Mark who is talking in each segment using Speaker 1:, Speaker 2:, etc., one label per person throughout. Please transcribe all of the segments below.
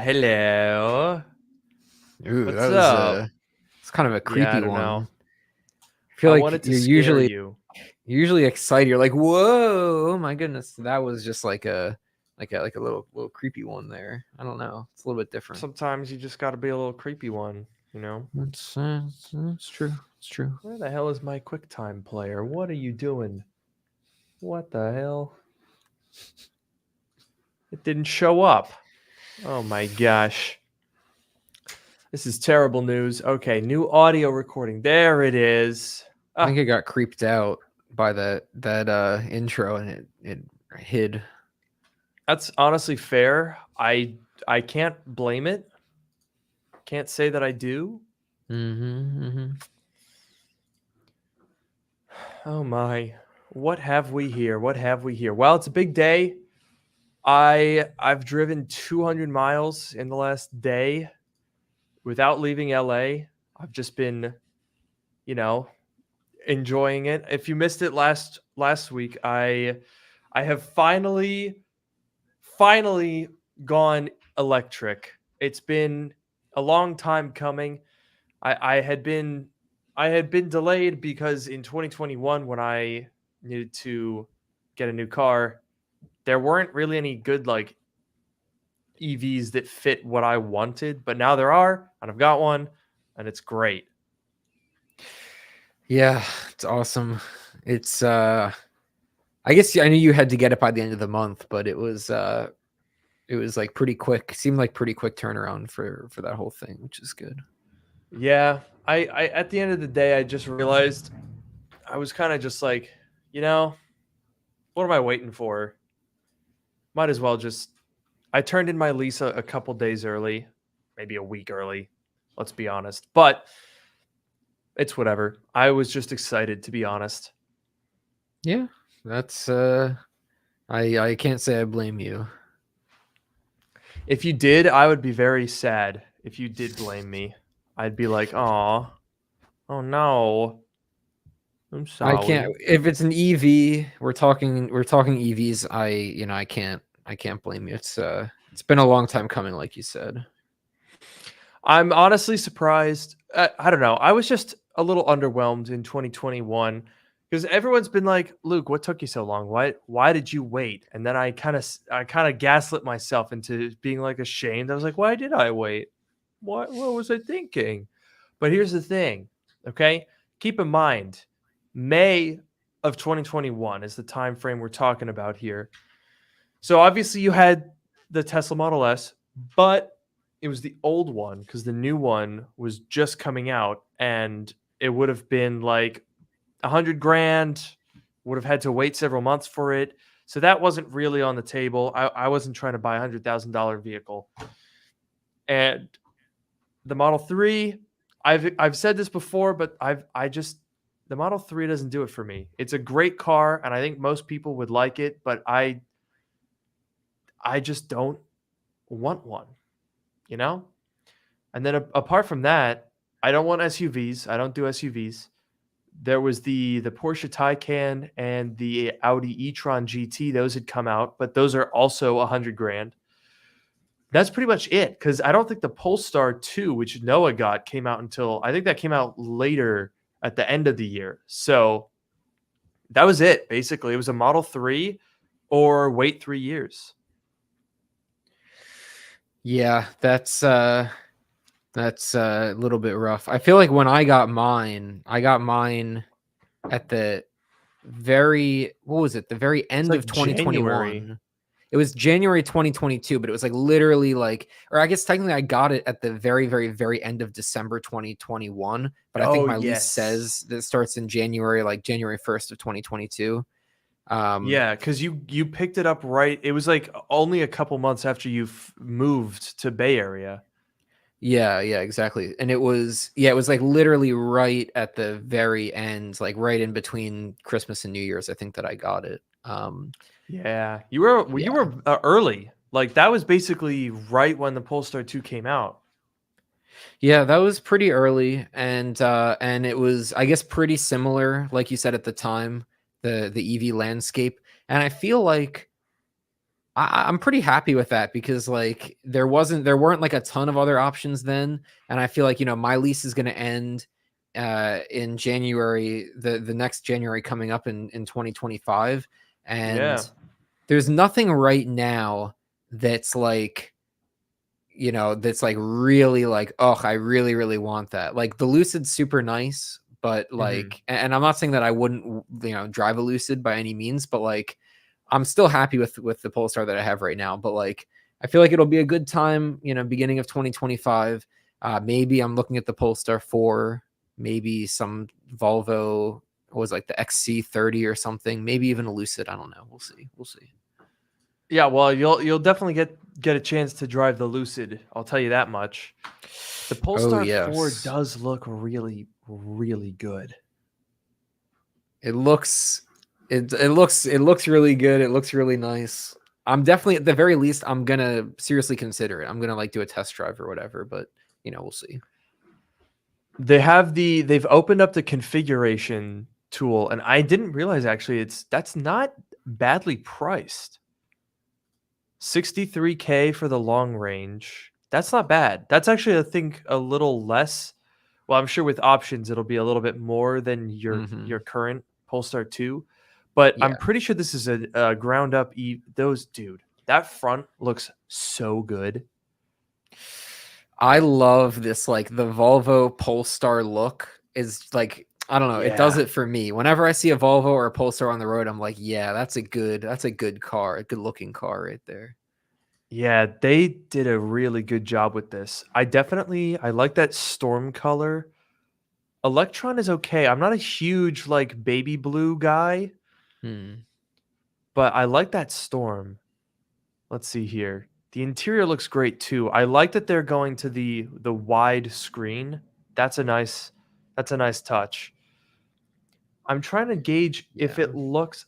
Speaker 1: Hello.
Speaker 2: Ooh,
Speaker 1: What's
Speaker 2: that was
Speaker 1: up?
Speaker 2: it's kind of a
Speaker 1: Yeah, I
Speaker 2: creepy
Speaker 1: don't know.
Speaker 2: one. I feel
Speaker 1: I
Speaker 2: like
Speaker 1: wanted to scare you.
Speaker 2: you're usually excited. You're like, whoa, oh my goodness. That was just like a little creepy one there. I don't know. It's a little bit different.
Speaker 1: Sometimes you just got to be a little creepy one,
Speaker 2: It's true. It's true.
Speaker 1: Where the hell is my QuickTime player? What are you doing? What the hell? It didn't show up. Oh my gosh. This is terrible news. Okay, new audio recording. There it is.
Speaker 2: I think
Speaker 1: Ah,
Speaker 2: it got creeped out by that intro and it hid.
Speaker 1: that's honestly fair. I can't blame it. Can't say that I do.
Speaker 2: Mm-hmm.
Speaker 1: Oh my. What have we here? What have we here? Well, it's a big day. I've driven 200 miles in the last day without leaving LA. I've just been, you know, enjoying it. If you missed it last week, I have finally gone electric. It's been a long time coming. I had been delayed because in 2021 when I needed to get a new car, there weren't really any good like EVs that fit what I wanted, but now there are, and I've got one, and it's great.
Speaker 2: Yeah, it's awesome. It's I guess I knew you had to get it by the end of the month, but it was like pretty quick. Seemed like pretty quick turnaround for that whole thing, which is good.
Speaker 1: Yeah, I at the end of the day, I just realized I was kind of just like, you know, what am I waiting for? Might as well just. I turned in my lease a couple days early, maybe a week early. Let's be honest, but it's whatever. I was just excited to be honest.
Speaker 2: Yeah, that's I can't say I blame you.
Speaker 1: If you did, I would be very sad. If you did blame me, I'd be like, "Aw, oh no, I'm
Speaker 2: I can't
Speaker 1: sorry."
Speaker 2: if it's an EV, we're talking EVs, I can't blame you. It's been a long time coming like you said.
Speaker 1: I'm honestly surprised. I don't know. I was just a little underwhelmed in 2021 because everyone's been like, "Luke, what took you so long? Why did you wait?" And then I kind of gaslit myself into being like ashamed. I was like, "Why did I wait? What was I thinking?" But here's the thing, okay? Keep in mind, May of 2021 is the time frame we're talking about here. So obviously you had the Tesla Model S, but it was the old one because the new one was just coming out and it would have been like 100 grand, would have had to wait several months for it. So that wasn't really on the table. I wasn't trying to buy $100,000 vehicle. And the Model 3, I've said this before, but the Model 3 doesn't do it for me. It's a great car and I think most people would like it, but I just don't want one, you know? And then apart from that, I don't want SUVs. I don't do SUVs. There was the Porsche Taycan and the Audi e-tron GT. Those had come out, but those are also 100 grand. That's pretty much it because I don't think the Polestar 2, which Noah got, came out until I think that came out later at the end of the year. So that was it. Basically, it was a Model 3 or wait 3 years.
Speaker 2: Yeah, that's a little bit rough. I feel like when I got mine at the very what was it? The very
Speaker 1: It's
Speaker 2: end
Speaker 1: like
Speaker 2: of
Speaker 1: January.
Speaker 2: 2021. It was January 2022, but it was like literally like, or I guess technically I got it at the very, very, very end of December 2021. But I think
Speaker 1: Oh,
Speaker 2: my lease
Speaker 1: yes.
Speaker 2: says that it starts in January, like January 1st of 2022. Um,
Speaker 1: Yeah, because you picked it up right. It was like only a couple months after you've moved to Bay Area.
Speaker 2: yeah, exactly. And it was like literally right at the very end, like right in between Christmas and New Year's, I think that I got it.
Speaker 1: Yeah, you were
Speaker 2: Yeah.
Speaker 1: early. Like that was basically right when the Polestar 2 came out.
Speaker 2: Yeah, that was pretty early, and it was, I guess, pretty similar, like you said at the time, the EV landscape. And I feel like I'm pretty happy with that because like there weren't like a ton of other options then, and I feel like my lease is going to end in January, the next January coming up in 2025,
Speaker 1: Yeah.
Speaker 2: and there's nothing right now that's like that's like really like, oh, I really really want that. Like the Lucid's super nice, but
Speaker 1: Hmm.
Speaker 2: like, and I'm not saying that I wouldn't drive a Lucid by any means, but like I'm still happy with the Polestar that I have right now. But like I feel like it'll be a good time, beginning of 2025. Maybe I'm looking at the Polestar 4, maybe some Volvo, what was like the XC30 or something, maybe even a Lucid. I don't know. We'll see. We'll see.
Speaker 1: Yeah, well, you'll definitely get a chance to drive the Lucid. I'll tell you that much. The
Speaker 2: Oh
Speaker 1: Polestar 4
Speaker 2: yes.
Speaker 1: does look really, really good.
Speaker 2: It looks it looks really good. It looks really nice. I'm definitely, at the very least, I'm gonna seriously consider it. I'm gonna like do a test drive or whatever, but we'll see.
Speaker 1: They've opened up the configuration tool, and I didn't realize actually that's not badly priced. 63K for the long range. That's not bad. That's actually, I think, a little less. Well, I'm sure with options it'll be a little bit more than
Speaker 2: Hmm.
Speaker 1: your current Polestar 2, but I'm
Speaker 2: Yeah.
Speaker 1: pretty sure this is a ground up those dude. That front looks so good.
Speaker 2: I love this, like the Volvo Polestar look is like, I don't know, it does
Speaker 1: Yeah.
Speaker 2: it for me. Whenever I see a Volvo or a Polestar on the road, I'm like, yeah, that's a good car, a good looking car right there.
Speaker 1: Yeah, they did a really good job with this. I like that storm color. Electron is okay. I'm not a huge like baby blue guy,
Speaker 2: Hmm.
Speaker 1: but I like that storm. Let's see here. The interior looks great too. I like that they're going to the wide screen. That's a nice that's a nice touch. I'm trying to gauge if
Speaker 2: Yeah.
Speaker 1: it looks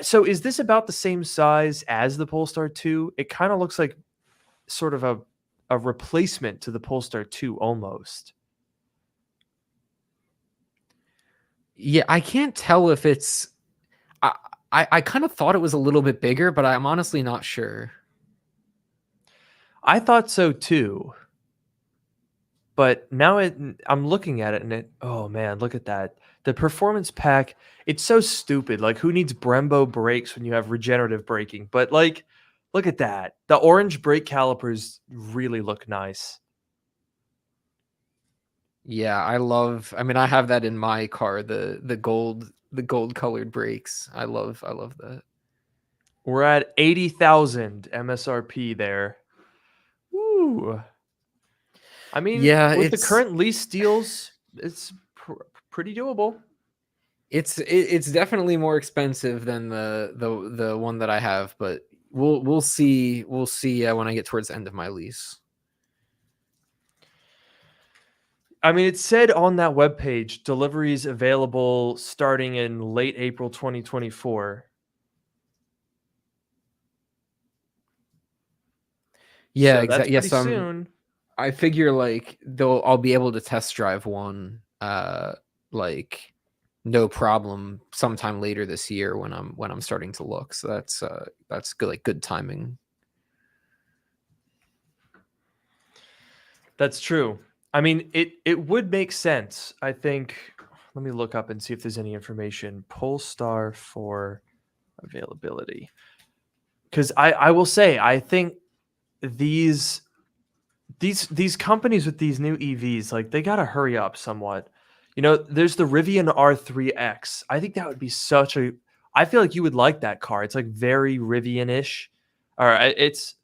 Speaker 1: so is this about the same size as the Polestar 2? It kind of looks like sort of a replacement to the Polestar 2 almost.
Speaker 2: Yeah, I can't tell if it's I I kind of thought it was a little bit bigger, but I'm honestly not sure.
Speaker 1: I thought so too, but now I'm looking at it and oh man, look at that. The performance pack, it's so stupid. Like who needs Brembo brakes when you have regenerative braking? But like look at that. The orange brake calipers really look nice.
Speaker 2: Yeah, I mean, I have that in my car, the gold colored brakes. I love that.
Speaker 1: We're at 80,000 MSRP there. Woo. I mean,
Speaker 2: Yeah,
Speaker 1: with the
Speaker 2: it's
Speaker 1: current lease deals, it's pretty doable.
Speaker 2: it's definitely more expensive than the one that I have, but we'll see when I get towards the end of my lease.
Speaker 1: I mean, it said on that webpage, deliveries available starting in late April 2024.
Speaker 2: Yeah,
Speaker 1: So that's
Speaker 2: exactly.
Speaker 1: pretty
Speaker 2: Yes,
Speaker 1: soon.
Speaker 2: I figure like I'll be able to test drive one like no problem sometime later this year when I'm starting to look. So that's good, like good timing.
Speaker 1: That's true. I mean, it would make sense. I think. Let me look up and see if there's any information. Polestar for availability. Because I will say I think these these companies with these new EVs, like they gotta hurry up somewhat. You know, there's the Rivian R3X. I think that would be such a. I feel like you would like that car. It's like very Rivian-ish. All right, it's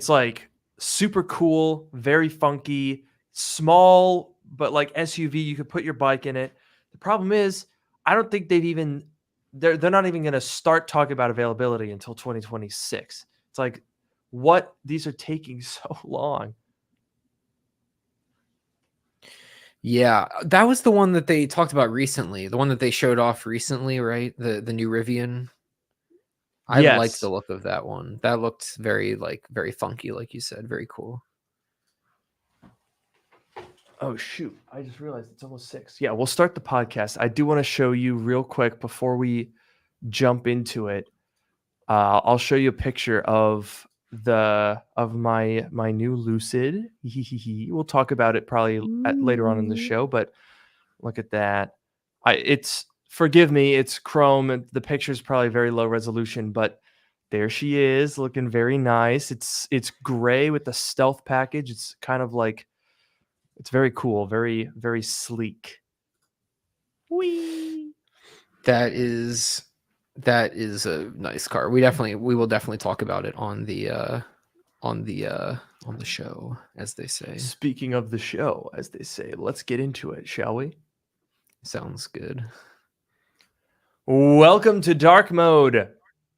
Speaker 1: like super cool, very funky, small, but like SUV. You could put your bike in it. The problem is, I don't think they're not even going to start talking about availability until 2026. It's like what these are taking so long.
Speaker 2: Yeah, that was the one that they talked about recently. The one that they showed off recently, right? The new Rivian. I liked the
Speaker 1: Yes.
Speaker 2: look of that one. That looked very funky, like you said, very cool.
Speaker 1: Oh shoot! I just realized it's almost 6. Yeah, we'll start the podcast. I do want to show you real quick before we jump into it. I'll show you a picture of my new Lucid. We'll talk about it probably later on in the
Speaker 2: Ooh.
Speaker 1: show, but look at that. It's forgive me, it's chrome and the picture's probably very low resolution, but there she is looking very nice. It's gray with the stealth package. It's kind of like it's very cool, very very sleek. Whee!
Speaker 2: That is a nice car. We will definitely talk about it on the show, as they say.
Speaker 1: Speaking of the show, as they say, let's get into it, shall we?
Speaker 2: Sounds good.
Speaker 1: Welcome to Dark Mode,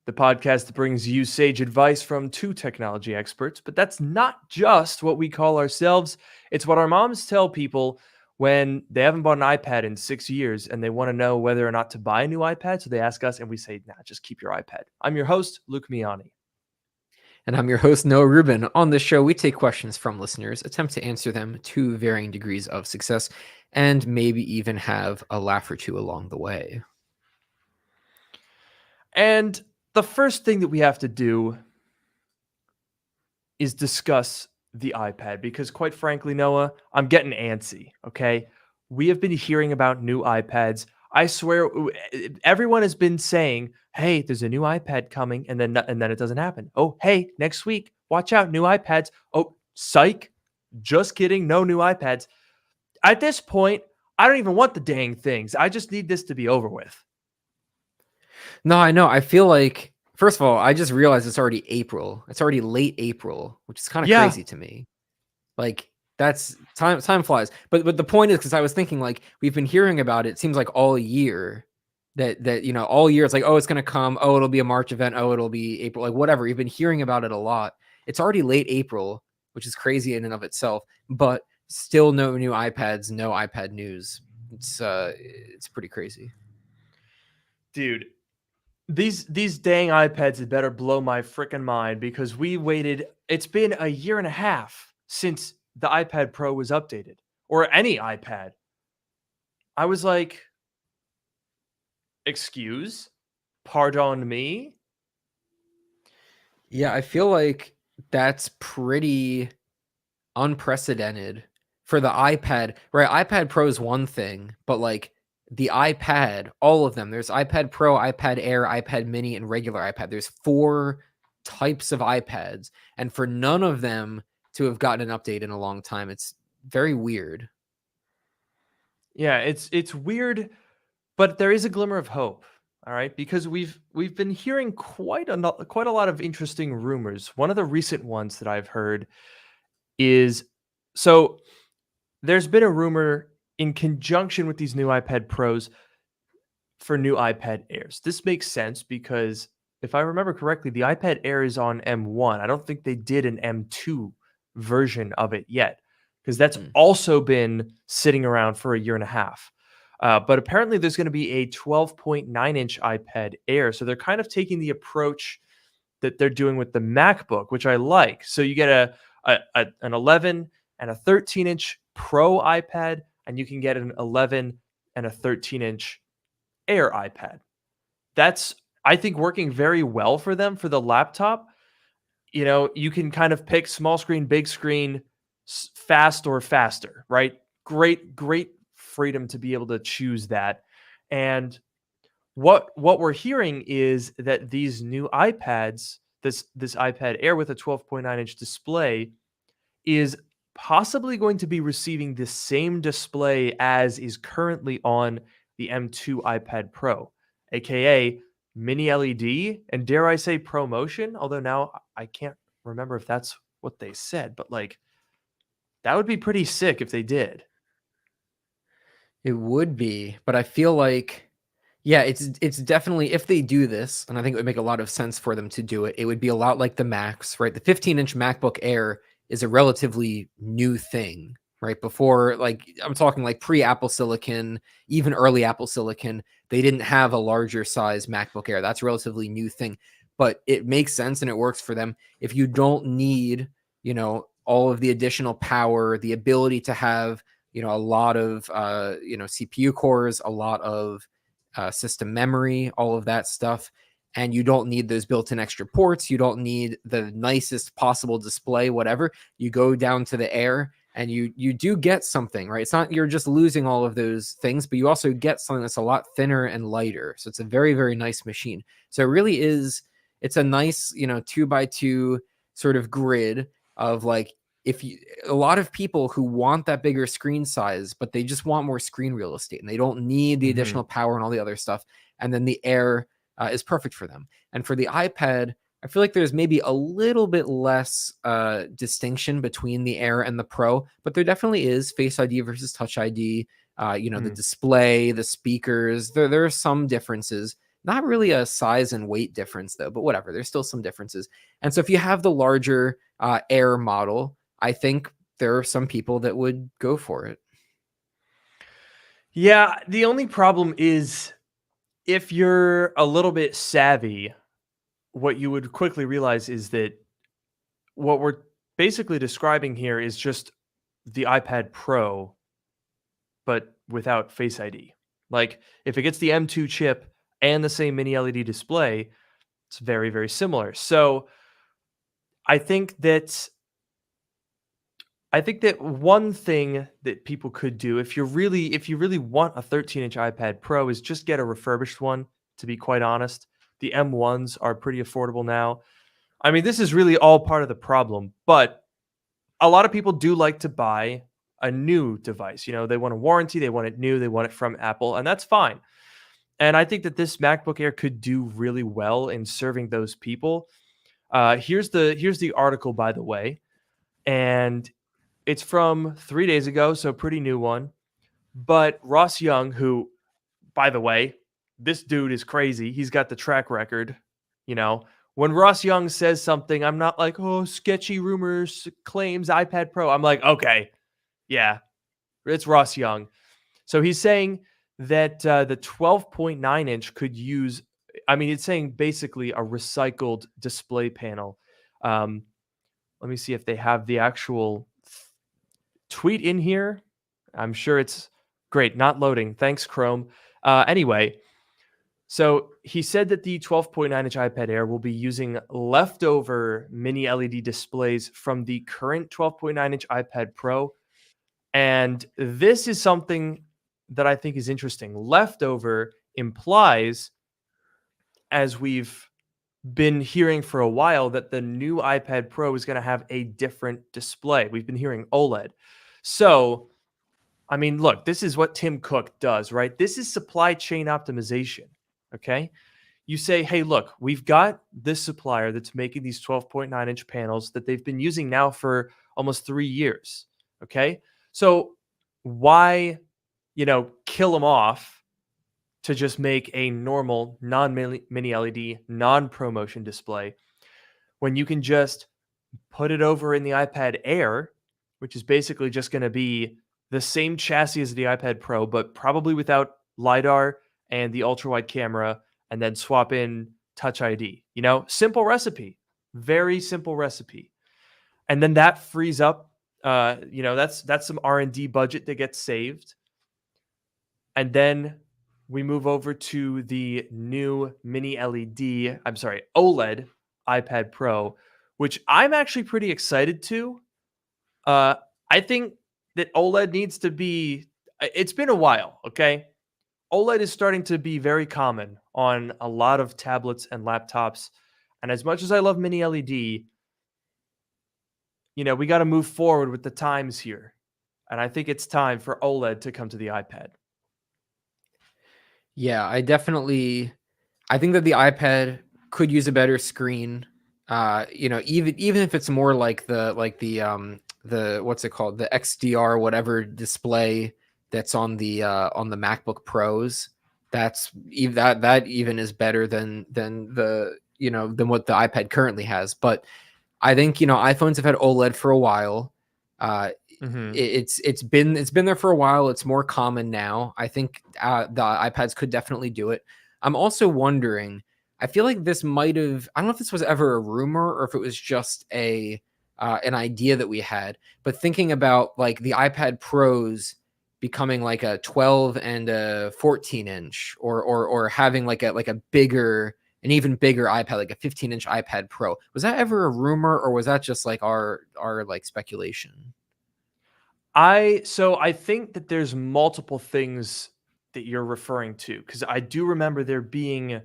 Speaker 1: the podcast that brings you sage advice from two technology experts. But that's not just what we call ourselves, it's what our moms tell people when they haven't bought an iPad in 6 years and they want to know whether or not to buy a new iPad. So they ask us and we say, nah, just keep your iPad. I'm your host, Luke Miani.
Speaker 2: And I'm your host, Noah Rubin. On this show, we take questions from listeners, attempt to answer them to varying degrees of success, and maybe even have a laugh or two along the way.
Speaker 1: And the first thing that we have to do is discuss the iPad because, quite frankly, Noah, I'm getting antsy. Okay. We have been hearing about new iPads. I swear, everyone has been saying, "Hey, there's a new iPad coming," and then it doesn't happen. Oh, hey, next week, watch out, new iPads. Oh, psych! Just kidding, no new iPads. At this point, I don't even want the dang things. I just need this to be over with.
Speaker 2: No, I know. I feel like, first of all, I just realized it's already April. It's already late April, which is kind of
Speaker 1: Yeah,
Speaker 2: crazy to me. Like, that's time flies. But the point is, because I was thinking, like, we've been hearing about it, seems like all year that all year it's like, oh, it's gonna come, oh, it'll be a March event, oh, it'll be April, like whatever. We've been hearing about it a lot. It's already late April, which is crazy in and of itself, but still no new iPads, no iPad news. It's pretty crazy.
Speaker 1: dude. These dang iPads had better blow my freaking mind because we waited. It's been a year and a half since the iPad Pro was updated or any iPad. I was like, excuse, pardon me.
Speaker 2: Yeah, I feel like that's pretty unprecedented for the iPad, right? iPad Pro is one thing, but like the iPad, all of them, there's iPad Pro, iPad Air, iPad Mini, and regular iPad. There's 4 types of iPads, and for none of them to have gotten an update in a long time, it's very weird.
Speaker 1: Yeah, it's weird, but there is a glimmer of hope. All right, because we've been hearing quite a lot of interesting rumors. One of the recent ones that I've heard is so there's been a rumor in conjunction with these new iPad Pros for new iPad Airs. This makes sense because if I remember correctly, the iPad Air is on M1. I don't think they did an M2 version of it yet because that's
Speaker 2: Mm.
Speaker 1: also been sitting around for a year and a half. But apparently, there's going to be a 12.9-inch iPad Air. So they're kind of taking the approach that they're doing with the MacBook, which I like. So you get an 11 and a 13-inch Pro iPad, and you can get an 11 and a 13-inch Air iPad. That's, I think, working very well for them for the laptop. You know, you can kind of pick small screen, big screen, fast or faster, right? Great freedom to be able to choose that. And what we're hearing is that these new iPads, this iPad Air with a 12.9-inch display, is possibly going to be receiving the same display as is currently on the M2 iPad Pro, aka mini LED, and dare I say ProMotion, although now I can't remember if that's what they said, but like that would be pretty sick if they did.
Speaker 2: It would be, but I feel like, yeah, it's definitely, if they do this, and I think it would make a lot of sense for them to do it, it would be a lot like the Macs, right? The 15-inch MacBook Air is a relatively new thing, right? Before, like, I'm talking like pre-Apple Silicon, even early Apple Silicon, they didn't have a larger size MacBook Air. That's a relatively new thing, but it makes sense and it works for them. If you don't need, all of the additional power, the ability to have, a lot of, CPU cores, a lot of system memory, all of that stuff. and you don't need those built-in extra ports. You don't need the nicest possible display, whatever. You go down to the Air and you do get something, right? It's not you're just losing all of those things, but you also get something that's a lot thinner and lighter. So it's a very, very nice machine. So it really is, it's a nice, 2x2 sort of grid of like, if you, a lot of people who want that bigger screen size, but they just want more screen real estate and they don't need the additional power and all the other stuff. And then the Air is perfect for them. And for the iPad, I feel like there's maybe a little bit less distinction between the Air and the Pro, but there definitely is Face ID versus Touch ID. The display, the speakers, there are some differences. Not really a size and weight difference though, but whatever. There's still some differences. And so if you have the larger Air model, I think there are some people that would go for it.
Speaker 1: Yeah, the only problem is if you're a little bit savvy, what you would quickly realize is that what we're basically describing here is just the iPad Pro, but without Face ID. Like, if it gets the M2 chip and the same mini LED display, it's very, very similar. So I think that one thing that people could do if you really want a 13-inch iPad Pro is just get a refurbished one, to be quite honest. The M1s are pretty affordable now. I mean, this is really all part of the problem, but a lot of people do like to buy a new device. They want a warranty, they want it new, they want it from Apple, and that's fine. And I think that this MacBook Air could do really well in serving those people. Here's the article, by the way, and it's from 3 days ago, so pretty new one. But Ross Young, who, by the way, this dude is crazy. He's got the track record. When Ross Young says something, I'm not like, oh, sketchy rumors, claims, iPad Pro. I'm like, okay, yeah, it's Ross Young. So he's saying that the 12.9 inch could use, it's saying basically a recycled display panel. Let me see if they have the actual tweet in here. I'm sure it's great. Not loading. Thanks, Chrome. Anyway, so he said that the 12.9-inch iPad Air will be using leftover mini LED displays from the current 12.9-inch iPad Pro. And this is something that I think is interesting. Leftover implies, as we've been hearing for a while, that the new iPad Pro is going to have a different display. We've been hearing OLED. So, look, this is what Tim Cook does, right? This is supply chain optimization, okay? You say, hey, look, we've got this supplier that's making these 12.9-inch panels that they've been using now for almost 3 years, okay? So why, kill them off to just make a normal non-mini LED, non-ProMotion display when you can just put it over in the iPad Air, which is basically just going to be the same chassis as the iPad Pro, but probably without LiDAR and the ultra-wide camera, and then swap in Touch ID. Simple recipe, very simple recipe. And then that frees up, that's some R&D budget that gets saved. And then we move over to the new OLED iPad Pro, which I'm actually pretty excited to. I think that OLED needs to be, it's been a while, okay? OLED is starting to be very common on a lot of tablets and laptops. And as much as I love mini LED, we got to move forward with the times here. And I think it's time for OLED to come to the iPad.
Speaker 2: Yeah, I think that the iPad could use a better screen. Even if it's more like the what's it called, the XDR whatever display that's on the MacBook Pros. That even is better than what the iPad currently has. But I think iPhones have had OLED for a while. It's been there for a while. It's more common now. I think the iPads could definitely do it. I'm also wondering, I feel like this might have, I don't know if this was ever a rumor or if it was just an idea that we had, but thinking about like the iPad Pros becoming like a 12 and a 14 inch or having like a bigger an even bigger iPad, like a 15-inch iPad Pro. Was that ever a rumor, or was that just like our like speculation?
Speaker 1: I think that there's multiple things that you're referring to, because I do remember there being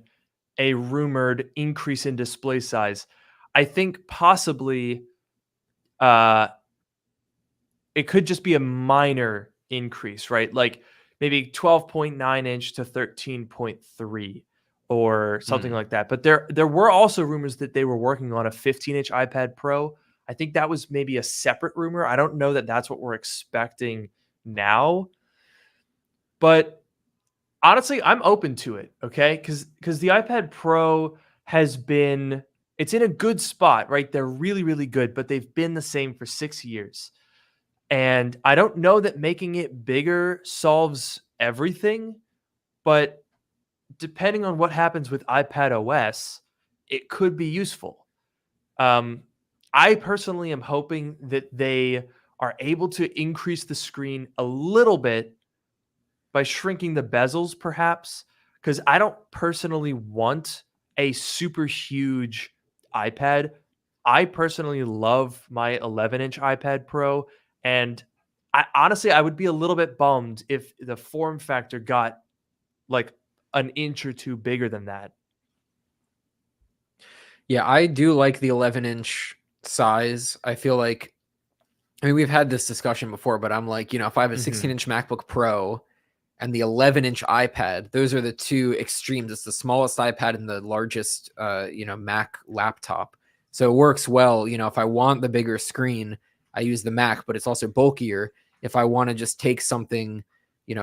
Speaker 1: a rumored increase in display size. I think possibly uh, it could just be a minor increase, right? Like maybe 12.9 inch to 13.3 or something
Speaker 2: Hmm.
Speaker 1: like that. But there were also rumors that they were working on a 15-inch iPad Pro. I think that was maybe a separate rumor. I don't know that that's what we're expecting now, but honestly, I'm open to it, okay? Cuz the iPad Pro has been it's in a good spot, right? They're really really good, but they've been the same for 6 years. And I don't know that making it bigger solves everything, but depending on what happens with iPad OS, it could be useful. Um, I personally am hoping that they are able to increase the screen a little bit by shrinking the bezels, perhaps, because I don't personally want a super huge iPad. I personally love my 11-inch iPad Pro, and I honestly I would be a little bit bummed if the form factor got like an inch or two bigger than that.
Speaker 2: Yeah, I do like the 11-inch size. I feel like, I mean, we've had this discussion before, but I'm like, if I have a
Speaker 1: Mhm.
Speaker 2: 16-inch MacBook Pro and the 11-inch iPad, those are the two extremes. It's the smallest iPad and the largest, Mac laptop. So it works well. If I want the bigger screen, I use the Mac, but it's also bulkier. If I want to just take something,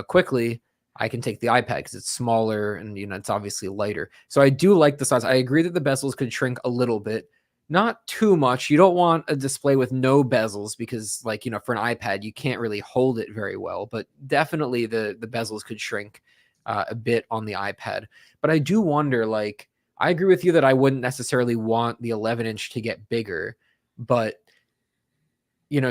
Speaker 2: quickly, I can take the iPad because it's smaller and it's obviously lighter. So I do like the size. I agree that the bezels could shrink a little bit, not too much. You don't want a display with no bezels because, like, for an iPad, you can't really hold it very well. But definitely the bezels could shrink a bit on the iPad. But I do wonder, like, I agree with you that I wouldn't necessarily want the 11-inch to get bigger, but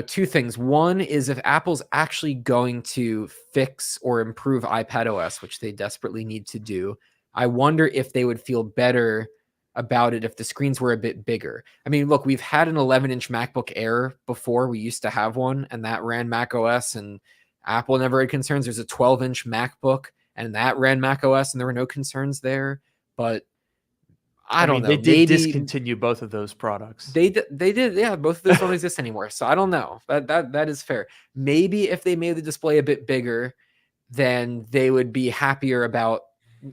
Speaker 2: two things. One is if Apple's actually going to fix or improve iPad OS, which they desperately need to do, I wonder if they would feel better about it if the screens were a bit bigger. I mean, look, we've had an 11-inch MacBook Air before. We used to have one, and that ran Mac OS, and Apple never had concerns. There's a 12-inch MacBook, and that ran Mac OS, and there were no concerns there. But
Speaker 1: I
Speaker 2: I don't
Speaker 1: mean, they
Speaker 2: know.
Speaker 1: did
Speaker 2: Maybe
Speaker 1: discontinue both of those products.
Speaker 2: they did, yeah. Both of those don't exist anymore, so I don't know. That is fair. Maybe if they made the display a bit bigger, then they would be happier about.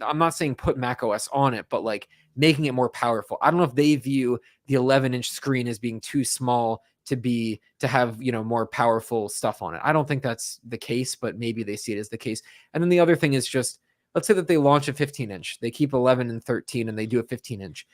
Speaker 2: I'm not saying put Mac OS on it, but like making it more powerful. I don't know if they view the 11-inch screen as being too small to have more powerful stuff on it. I don't think that's the case, but maybe they see it as the case. And then the other thing is just, let's say that they launch a 15-inch, they keep 11 and 13, and they do a 15-inch.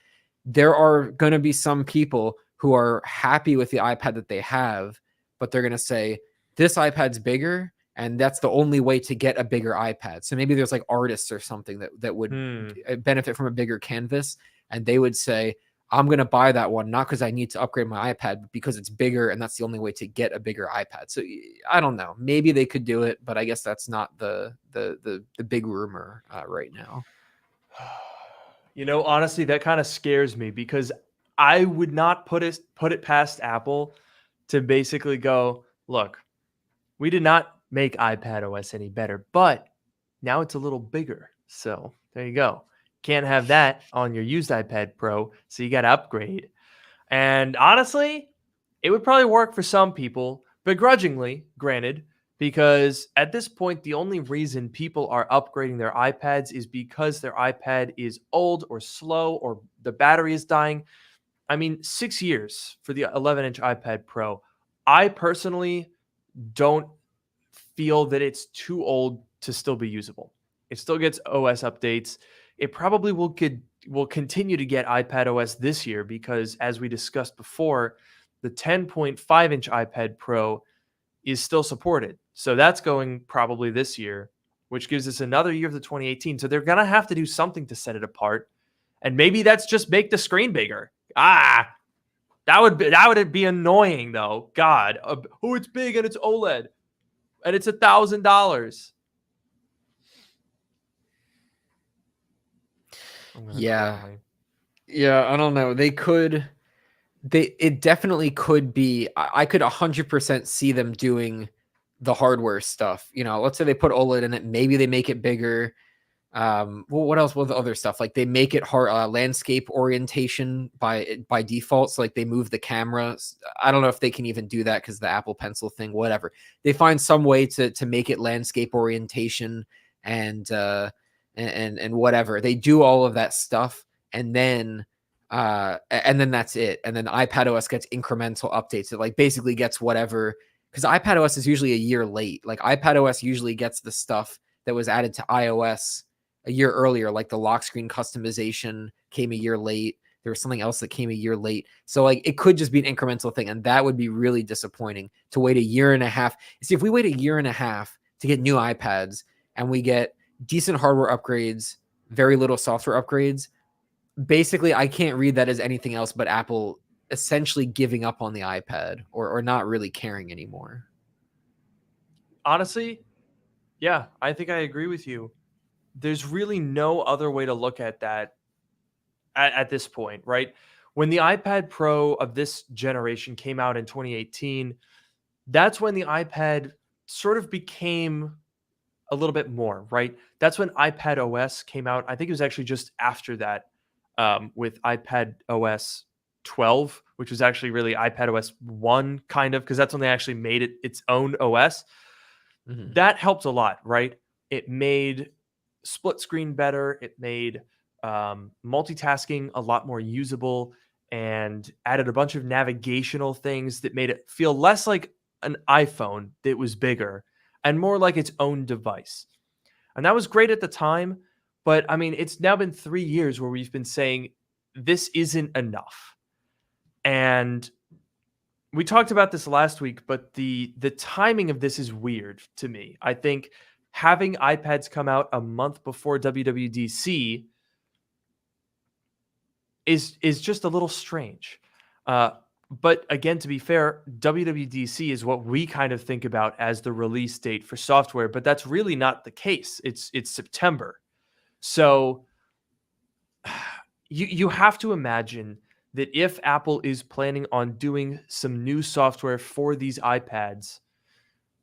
Speaker 2: There are going to be some people who are happy with the iPad that they have, but they're going to say, this iPad's bigger, and that's the only way to get a bigger iPad. So maybe there's like artists or something that would
Speaker 1: Hmm.
Speaker 2: benefit from a bigger canvas, and they would say, I'm going to buy that one not because I need to upgrade my iPad, but because it's bigger, and that's the only way to get a bigger iPad. So I don't know. Maybe they could do it, but I guess that's not the big rumor right now.
Speaker 1: Honestly, that kind of scares me because I would not put it past Apple to basically go, look, we did not make iPad OS any better, but now it's a little bigger. So there you go. Can't have that on your used iPad Pro, so you got to upgrade. And honestly, it would probably work for some people, begrudgingly, granted, because at this point, the only reason people are upgrading their iPads is because their iPad is old or slow or the battery is dying. I mean, 6 years for the 11-inch iPad Pro. I personally don't feel that it's too old to still be usable. It still gets OS updates. It probably will continue to get iPad OS this year because, as we discussed before, the 10.5-inch iPad Pro is still supported. So that's going probably this year, which gives us another year of the 2018. So they're gonna have to do something to set it apart, and maybe that's just make the screen bigger. That would be annoying though. God, oh, it's big and it's OLED and it's $1,000. I'm gonna
Speaker 2: Yeah,
Speaker 1: cry.
Speaker 2: Yeah, I don't know. They could. It definitely could be. I could 100% see them doing the hardware stuff. You know, let's say they put OLED in it. Maybe they make it bigger. Well, what else? With the other stuff, like they make it hard landscape orientation by default. So like they move the cameras. I don't know if they can even do that because the Apple Pencil thing. Whatever. They find some way to make it landscape orientation and and whatever. They do all of that stuff, and then that's it. And then iPadOS gets incremental updates. It like basically gets whatever, because iPadOS is usually a year late. Like iPadOS usually gets the stuff that was added to iOS a year earlier, like the lock screen customization came a year late. There was something else that came a year late. So like it could just be an incremental thing. And that would be really disappointing to wait a year and a half. See, if we wait a year and a half to get new iPads and we get decent hardware upgrades, very little software upgrades, basically I can't read that as anything else but Apple essentially giving up on the iPad or not really caring anymore.
Speaker 1: Honestly, yeah, I think I agree with you. There's really no other way to look at that at this point, right? When the iPad Pro of this generation came out in 2018, that's when the iPad sort of became a little bit more, right? That's when iPad OS came out. I think it was actually just after that, with iPad OS 12, which was actually really iPad OS 1, kind of, because that's when they actually made it its own OS.
Speaker 2: Mm-hmm.
Speaker 1: That helped a lot, right? It made split screen better. It made multitasking a lot more usable and added a bunch of navigational things that made it feel less like an iPhone that was bigger and more like its own device. And that was great at the time. But I mean, it's now been 3 years where we've been saying this isn't enough. And we talked about this last week, but the timing of this is weird to me. I think having iPads come out a month before WWDC is just a little strange. Uh, but again, to be fair, WWDC is what we kind of think about as the release date for software, but that's really not the case. It's September. So you have to imagine that if Apple is planning on doing some new software for these iPads,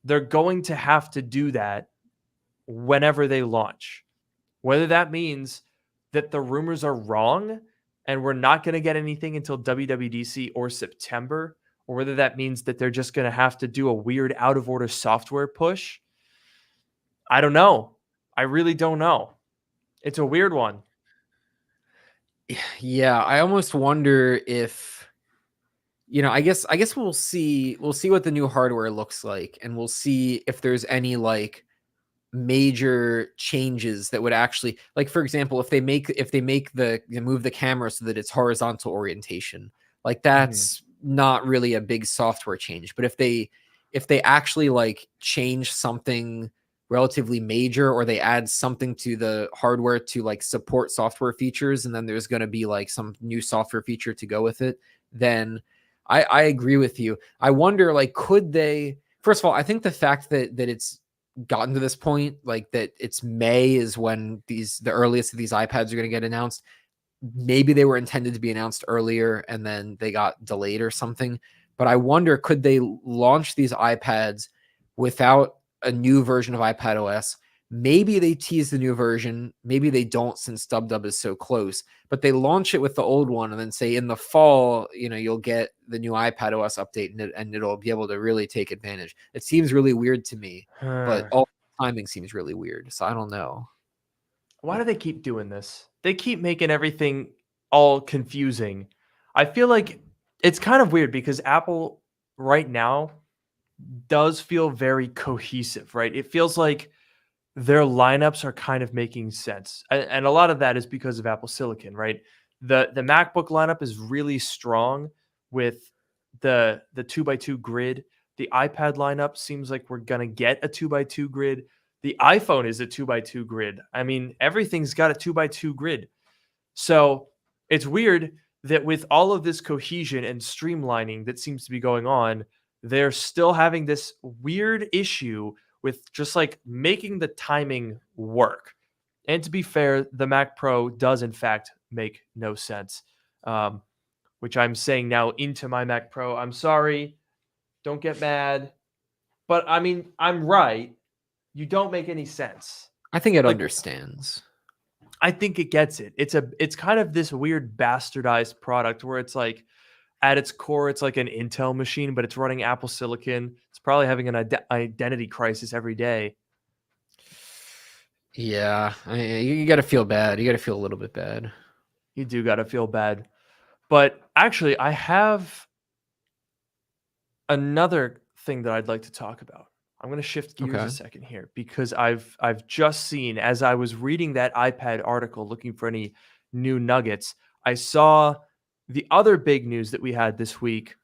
Speaker 1: they're going to have to do that whenever they launch. Whether that means that the rumors are wrong and we're not going to get anything until WWDC or September, or whether that means that they're just going to have to do a weird out of order software push, I don't know. I really don't know. It's a weird one.
Speaker 2: Yeah, I almost wonder if, you know, I guess we'll see what the new hardware looks like, and we'll see if there's any like major changes that would actually, like for example, if they make the move the camera so that it's horizontal orientation, like
Speaker 1: Mhm.
Speaker 2: that's not really a big software change. But if they actually like change something relatively major, or they add something to the hardware to like support software features, and then there's going to be like some new software feature to go with it, then I agree with you. I wonder, like, could they, first of all, I think the fact that it's gotten to this point, like that it's May is when the earliest of these iPads are going to get announced. Maybe they were intended to be announced earlier and then they got delayed or something. But I wonder, could they launch these iPads without a new version of iPadOS? Maybe they tease the new version. Maybe they don't, since StubDub is so close. But they launch it with the old one and then say in the fall, you'll get the new iPadOS update, and it'll be able to really take advantage. It seems really weird to me, but all timing seems really weird. So I don't know.
Speaker 1: Why do they keep doing this? They keep making everything all confusing. I feel like it's kind of weird because Apple right now does feel very cohesive, right? It feels like their lineups are kind of making sense. And a lot of that is because of Apple Silicon, right? The MacBook lineup is really strong with the 2x2 grid. The iPad lineup seems like we're going to get a 2x2 grid. The iPhone is a 2x2 grid. I mean, everything's got a 2x2 grid. So it's weird that with all of this cohesion and streamlining that seems to be going on, they're still having this weird issue with just like making the timing work. And to be fair, the Mac Pro does in fact make no sense. um, which I'm saying now into my Mac Pro. I'm sorry, don't get mad, but I mean, I'm right. You don't make any sense.
Speaker 2: I think it
Speaker 1: Like,
Speaker 2: understands.
Speaker 1: I think it gets it. It's kind of this weird bastardized product where it's like at its core it's like an Intel machine, but it's running Apple Silicon. It's probably having an identity crisis every day.
Speaker 2: Yeah, you got to feel bad. You got to feel a little bit bad.
Speaker 1: You do got to feel bad. But actually, I have another thing that I'd like to talk about. I'm going to shift gears a
Speaker 2: Okay.
Speaker 1: second here because I've just seen, as I was reading that iPad article looking for any new nuggets, I saw the other big news that we had this week,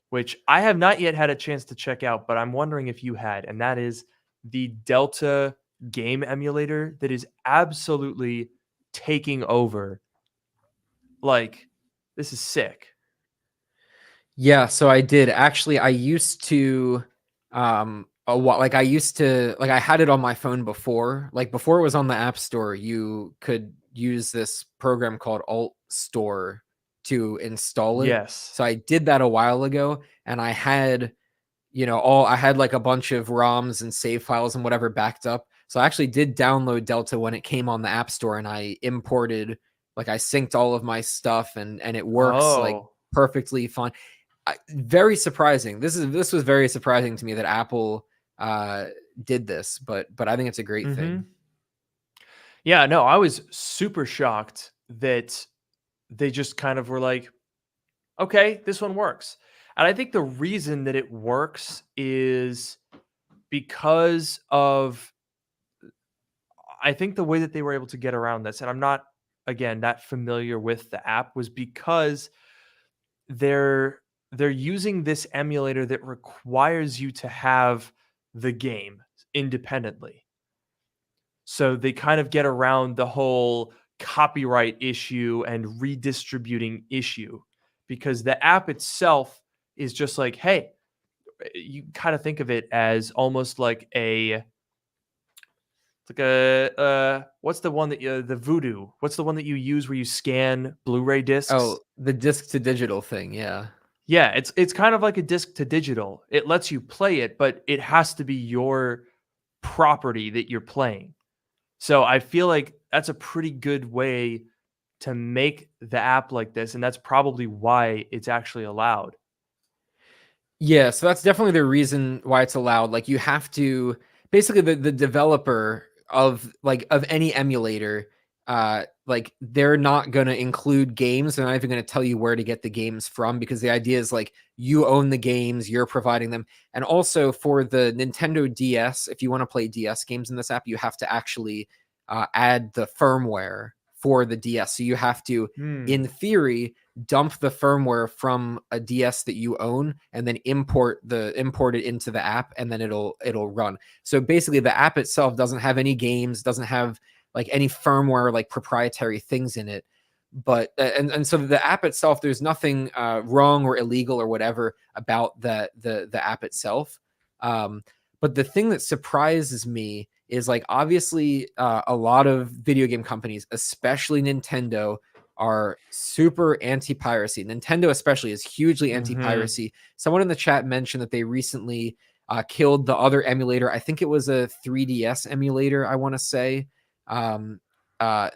Speaker 1: which I have not yet had a chance to check out, but I'm wondering if you had, and that is the Delta game emulator that is absolutely taking over. Like, this is sick.
Speaker 2: Yeah, so I did. Actually, I used to like I used to like I had it on my phone before. Like before it was on the App Store, you could use this program called Alt Store to install it.
Speaker 1: Yes.
Speaker 2: So I did that a while ago and I had all I had like a bunch of ROMs and save files and whatever backed up. So I actually did download Delta when it came on the App Store and I imported like I synced all of my stuff and it works like
Speaker 1: Oh.
Speaker 2: perfectly fine. Very surprising. This was very surprising to me that Apple did this, but I think it's a great
Speaker 1: Mhm.
Speaker 2: thing.
Speaker 1: Yeah, no, I was super shocked that they just kind of were like, "Okay, this one works." And I think the reason that it works is because of I think the way that they were able to get around this, and I'm not again that familiar with the app, was because they're they're using this emulator that requires you to have the game independently. So they kind of get around the whole copyright issue and redistributing issue because the app itself is just like, hey, you kind of think of it as almost like what's the one that the Voodoo? What's the one that you use where you scan Blu-ray discs?
Speaker 2: Oh, the disc to digital thing, yeah.
Speaker 1: Yeah, it's kind of like a disc to digital. It lets you play it, but it has to be your property that you're playing. So I feel like that's a pretty good way to make the app like this, and that's probably why it's actually allowed.
Speaker 2: Yeah, so that's definitely the reason why it's allowed. Like you have to basically the developer of any emulator, like they're not gonna include games. They're not even gonna tell you where to get the games from because the idea is like you own the games, you're providing them. And also for the Nintendo DS, if you want to play DS games in this app, you have to actually add the firmware for the DS. So you have to, in
Speaker 1: Hmm.
Speaker 2: theory, dump the firmware from a DS that you own and then import it into the app and then it'll run. So basically the app itself doesn't have any games, doesn't have like any firmware like proprietary things in it. But and so the app itself, there's nothing wrong or illegal or whatever about the app itself. But the thing that surprises me is like obviously a lot of video game companies, especially Nintendo, are super anti-piracy. Nintendo especially is hugely
Speaker 1: Mhm.
Speaker 2: anti-piracy. Someone in the chat mentioned that they recently killed the other emulator. I think it was a 3DS emulator, I want to say. That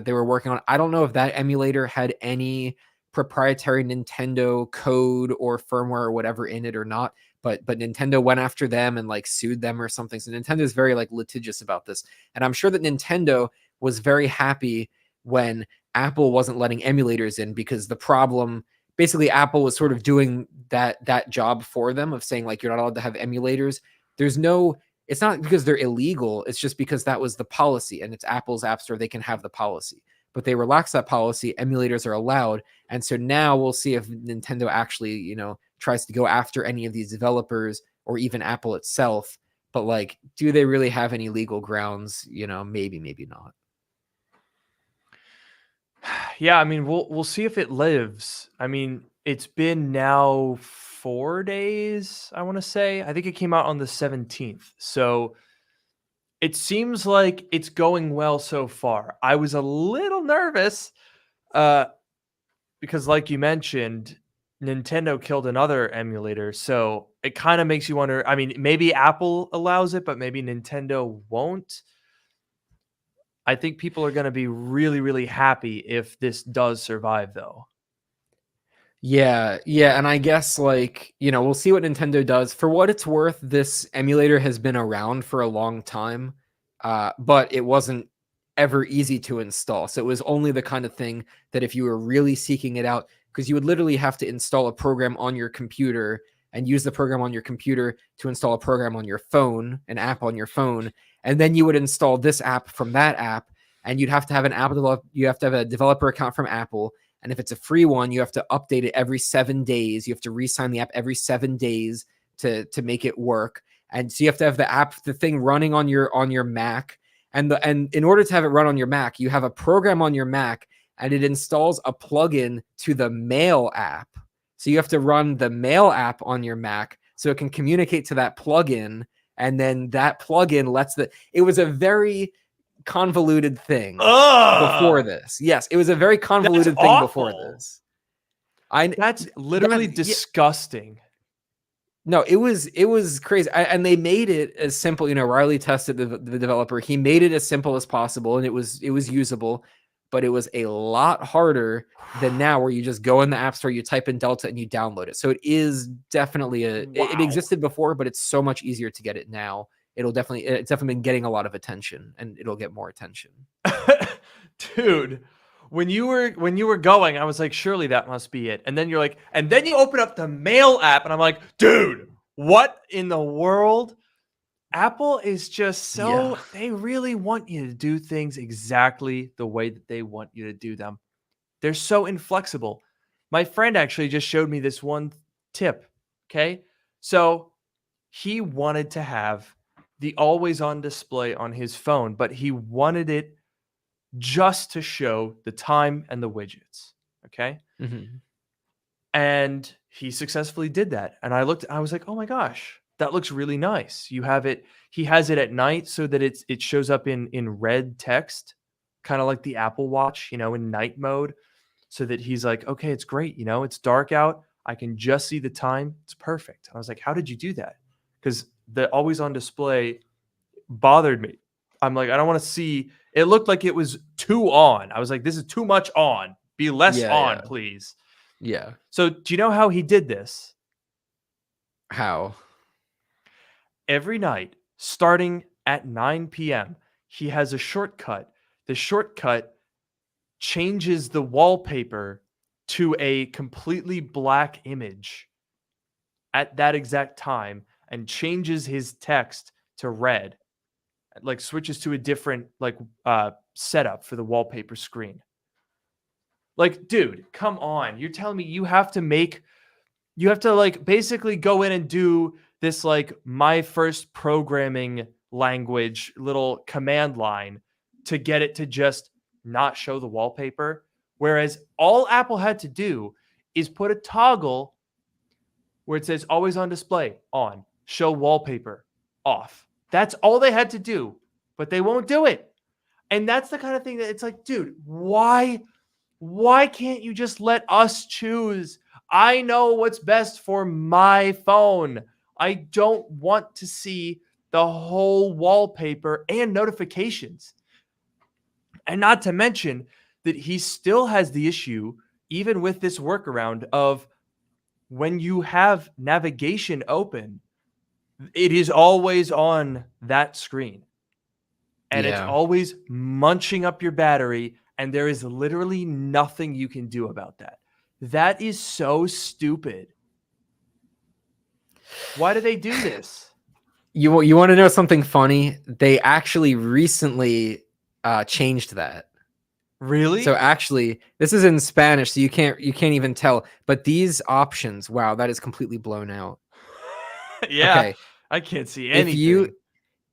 Speaker 2: they were working on. I don't know if that emulator had any proprietary Nintendo code or firmware or whatever in it or not, but Nintendo went after them and like sued them or something. So Nintendo is very like litigious about this. And I'm sure that Nintendo was very happy when Apple wasn't letting emulators in because the problem basically Apple was sort of doing that job for them of saying like you're not allowed to have emulators. There's no It's not because they're illegal, it's just because that was the policy and it's Apple's app store, they can have the policy. But they relaxed that policy, emulators are allowed. And so now we'll see if Nintendo actually, tries to go after any of these developers or even Apple itself. But like, do they really have any legal grounds? Maybe, maybe not.
Speaker 1: Yeah, I mean, we'll see if it lives. I mean, it's been now 4 days, I wanna say. I think it came out on the 17th. So, it seems like it's going well so far. I was a little nervous, uh, because like you mentioned, Nintendo killed another emulator, so it kind of makes you wonder. I mean, maybe Apple allows it, but maybe Nintendo won't. I think people are going to be really, really happy if this does survive, though.
Speaker 2: Yeah, yeah, and I guess like, we'll see what Nintendo does. For what it's worth, this emulator has been around for a long time, but it wasn't ever easy to install. So it was only the kind of thing that if you were really seeking it out, because you would literally have to install a program on your computer and use the program on your computer to install a program on your phone, an app on your phone, and then you would install this app from that app, and you'd have to have you have to have a developer account from Apple. And if it's a free one, you have to update it every 7 days. You have to re-sign the app every 7 days to make it work. And so you have to have the thing running on your Mac. And in order to have it run on your Mac, you have a program on your Mac, and it installs a plugin to the Mail app. So you have to run the Mail app on your Mac so it can communicate to that plugin. And then that plugin it was a very convoluted thing before this. Yes, it was a very convoluted thing before this.
Speaker 1: That's literally disgusting.
Speaker 2: No, it was crazy. And they made it as simple. Riley tested the developer. He made it as simple as possible, and it was usable. But it was a lot harder than now, where you just go in the App Store, you type in Delta, and you download it. So it is definitely it existed before, but it's so much easier to get it now. It's definitely been getting a lot of attention, and it'll get more attention.
Speaker 1: Dude, when you were going, I was like, surely that must be it. And then you're like, and then you open up the Mail app, and I'm like, dude, what in the world? Apple is just they really want you to do things exactly the way that they want you to do them. They're so inflexible. My friend actually just showed me this one tip. Okay. So he wanted to have the always on display on his phone, but he wanted it just to show the time and the widgets. Okay.
Speaker 2: Mm-hmm.
Speaker 1: And he successfully did that. And I was like, oh my gosh, that looks really nice. He has it at night so that it shows up in red text, kind of like the Apple Watch, in night mode, so that he's like, okay, it's great. It's dark out. I can just see the time. It's perfect. I was like, how did you do that? Because the always on display bothered me. I'm like, I don't want to see. It looked like it was too on. I was like, this is too much on. Be less on, please.
Speaker 2: Yeah.
Speaker 1: So do you know how he did this?
Speaker 2: How?
Speaker 1: Every night, starting at 9 p.m., he has a shortcut. The shortcut changes the wallpaper to a completely black image at that exact time and changes his text to red, like switches to a different setup for the wallpaper screen. Like, dude, come on. You're telling me you have to like basically go in and do this like my first programming language little command line to get it to just not show the wallpaper. Whereas all Apple had to do is put a toggle where it says always on display, on, show wallpaper, off. That's all they had to do, but they won't do it. And that's the kind of thing that it's like, dude, why can't you just let us choose? I know what's best for my phone. I don't want to see the whole wallpaper and notifications. And not to mention that he still has the issue, even with this workaround, of when you have navigation open, it is always on that screen. And it's always munching up your battery. And there is literally nothing you can do about that. That is so stupid. Why do they do this?
Speaker 2: You want to know something funny? They actually recently changed that.
Speaker 1: Really?
Speaker 2: So actually, this is in Spanish, so you can't even tell. But these options, wow, that is completely blown out.
Speaker 1: Yeah, okay. I can't see anything.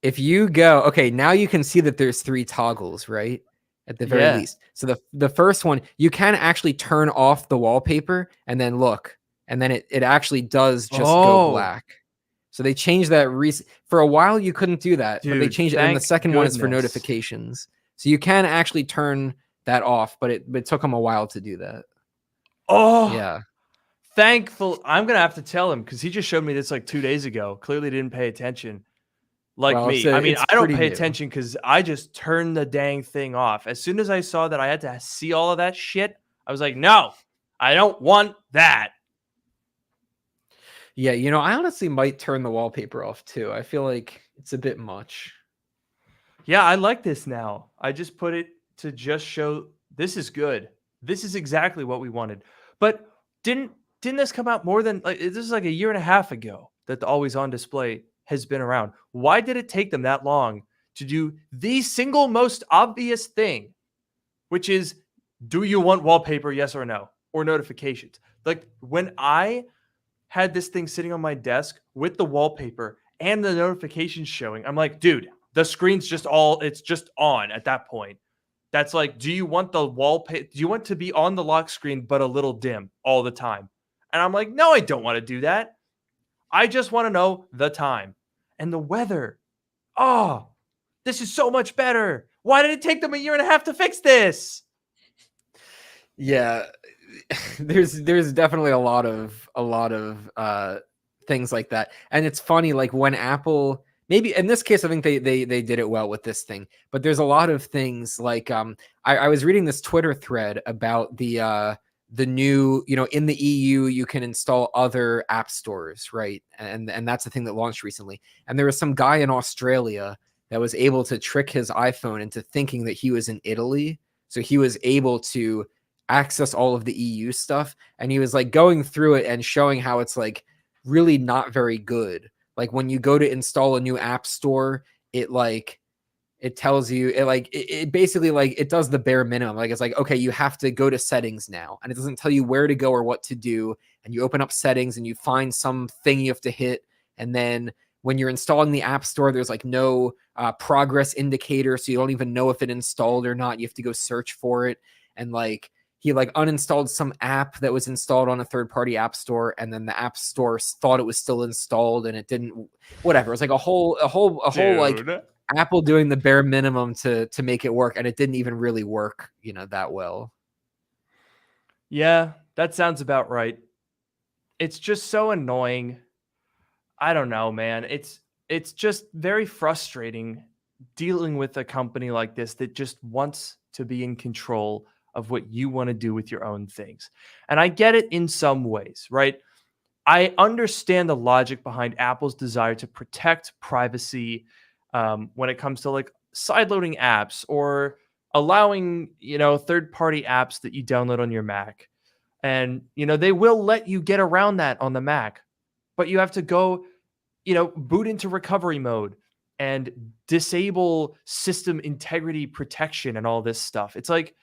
Speaker 2: If you go, okay, now you can see that there's 3 toggles, right? At the very least. So the first one, you can actually turn off the wallpaper and then look, and then it actually does just go black. So they changed that for a while. You couldn't do that, but they changed it. And the second one is for notifications, so you can actually turn that off. But it took them a while to do that.
Speaker 1: Oh,
Speaker 2: Yeah.
Speaker 1: thankful. I'm gonna have to tell him because he just showed me this like 2 days ago. Clearly didn't pay attention. Like
Speaker 2: Well,
Speaker 1: me. I mean,
Speaker 2: it's
Speaker 1: I don't
Speaker 2: pretty
Speaker 1: pay
Speaker 2: new.
Speaker 1: attention because I just turned the dang thing off. As soon as I saw that I had to see all of that shit, I was like, no, I don't want that.
Speaker 2: Yeah, I honestly might turn the wallpaper off too. I feel like it's a bit much.
Speaker 1: Yeah, I like this now. I just put it to just show this is good. This is exactly what we wanted. But didn't didn't this come out more than like this is like a year and a half ago that the always on display has been around? Why did it take them that long to do the single most obvious thing, which is do you want wallpaper, yes or no, or notifications? Like when I had this thing sitting on my desk with the wallpaper and the notifications showing, I'm like, dude, the screen's just it's just on at that point. That's like, do you want the wallpaper? Do you want to be on the lock screen, but a little dim all the time? And I'm like, no, I don't want to do that. I just want to know the time and the weather. Oh, this is so much better. Why did it take them a year and a half to fix this?
Speaker 2: Yeah, there's definitely a lot of things like that. And it's funny, like when Apple, maybe in this case I think they did it well with this thing, but there's a lot of things like I was reading this Twitter thread about the new, in the EU you can install other app stores, right? And that's the thing that launched recently. And there was some guy in Australia that was able to trick his iPhone into thinking that he was in Italy. So he was able to access all of the EU stuff, and he was like going through it and showing how it's like really not very good. Like when you go to install a new app store, it tells you it basically like it does the bare minimum. Like it's like, okay, you have to go to settings now, and it doesn't tell you where to go or what to do. And you open up settings and you find something you have to hit, and then when you're installing the app store, there's like no progress indicator, so you don't even know if it installed or not. You have to go search for it. And like he like uninstalled some app that was installed on a third-party app store, and then the app store thought it was still installed and it didn't. Whatever. It was like a whole like
Speaker 1: Dude.
Speaker 2: Apple doing the bare minimum to make it work, and it didn't even really work, that well.
Speaker 1: Yeah, that sounds about right. It's just so annoying. I don't know, man. It's just very frustrating dealing with a company like this that just wants to be in control of what you want to do with your own things. And I get it in some ways, right? I understand the logic behind Apple's desire to protect privacy when it comes to like sideloading apps or allowing, third-party apps that you download on your Mac. And, they will let you get around that on the Mac, but you have to go, boot into recovery mode and disable system integrity protection and all this stuff. It's like,